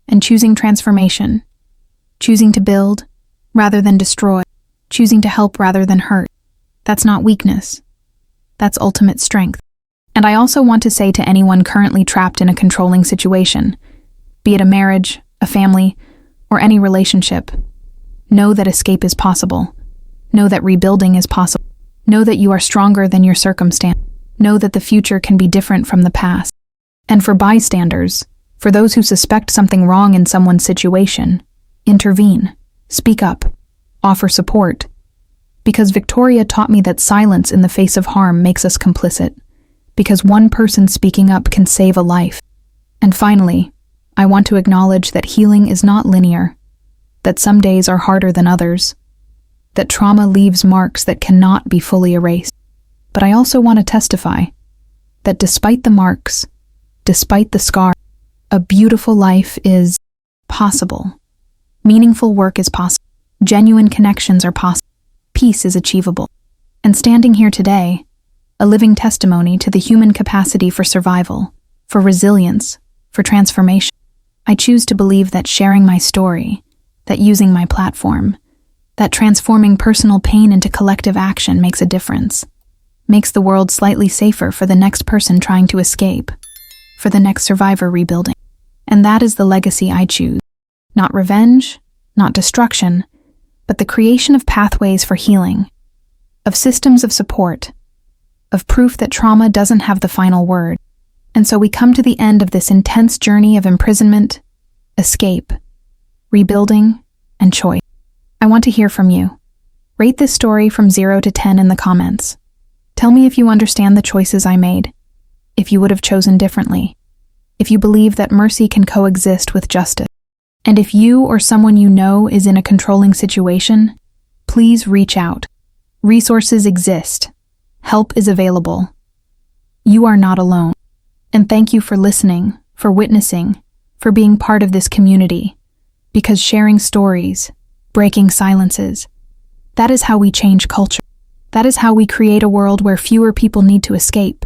And choosing transformation, choosing to build rather than destroy, choosing to help rather than hurt, that's not weakness. That's ultimate strength. And I also want to say to anyone currently trapped in a controlling situation, be it a marriage, a family, or any relationship, know that escape is possible. Know that rebuilding is possible. Know that you are stronger than your circumstance. Know that the future can be different from the past. And for bystanders, for those who suspect something wrong in someone's situation, intervene, speak up, offer support. Because Victoria taught me that silence in the face of harm makes us complicit. Because one person speaking up can save a life. And finally, I want to acknowledge that healing is not linear, that some days are harder than others, that trauma leaves marks that cannot be fully erased. But I also want to testify that despite the marks, despite the scars, a beautiful life is possible. Meaningful work is possible. Genuine connections are possible. Peace is achievable. And standing here today, a living testimony to the human capacity for survival, for resilience, for transformation. I choose to believe that sharing my story, that using my platform, that transforming personal pain into collective action makes a difference, makes the world slightly safer for the next person trying to escape, for the next survivor rebuilding. And that is the legacy I choose. Not revenge, not destruction, but the creation of pathways for healing, of systems of support, of proof that trauma doesn't have the final word. And so we come to the end of this intense journey of imprisonment, escape, rebuilding, and choice. I want to hear from you. Rate this story from 0 to 10 in the comments. Tell me if you understand the choices I made, if you would have chosen differently, if you believe that mercy can coexist with justice. And if you or someone you know is in a controlling situation, please reach out. Resources exist. Help is available. You are not alone. And thank you for listening, for witnessing, for being part of this community. Because sharing stories, breaking silences, that is how we change culture. That is how we create a world where fewer people need to escape.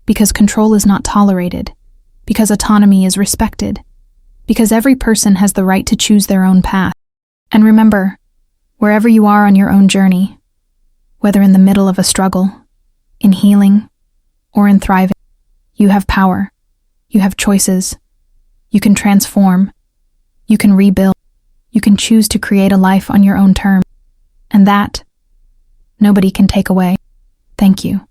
Because control is not tolerated. Because autonomy is respected. Because every person has the right to choose their own path. And remember, wherever you are on your own journey, whether in the middle of a struggle, in healing, or in thriving, you have power. You have choices. You can transform. You can rebuild. You can choose to create a life on your own terms. And that, nobody can take away. Thank you.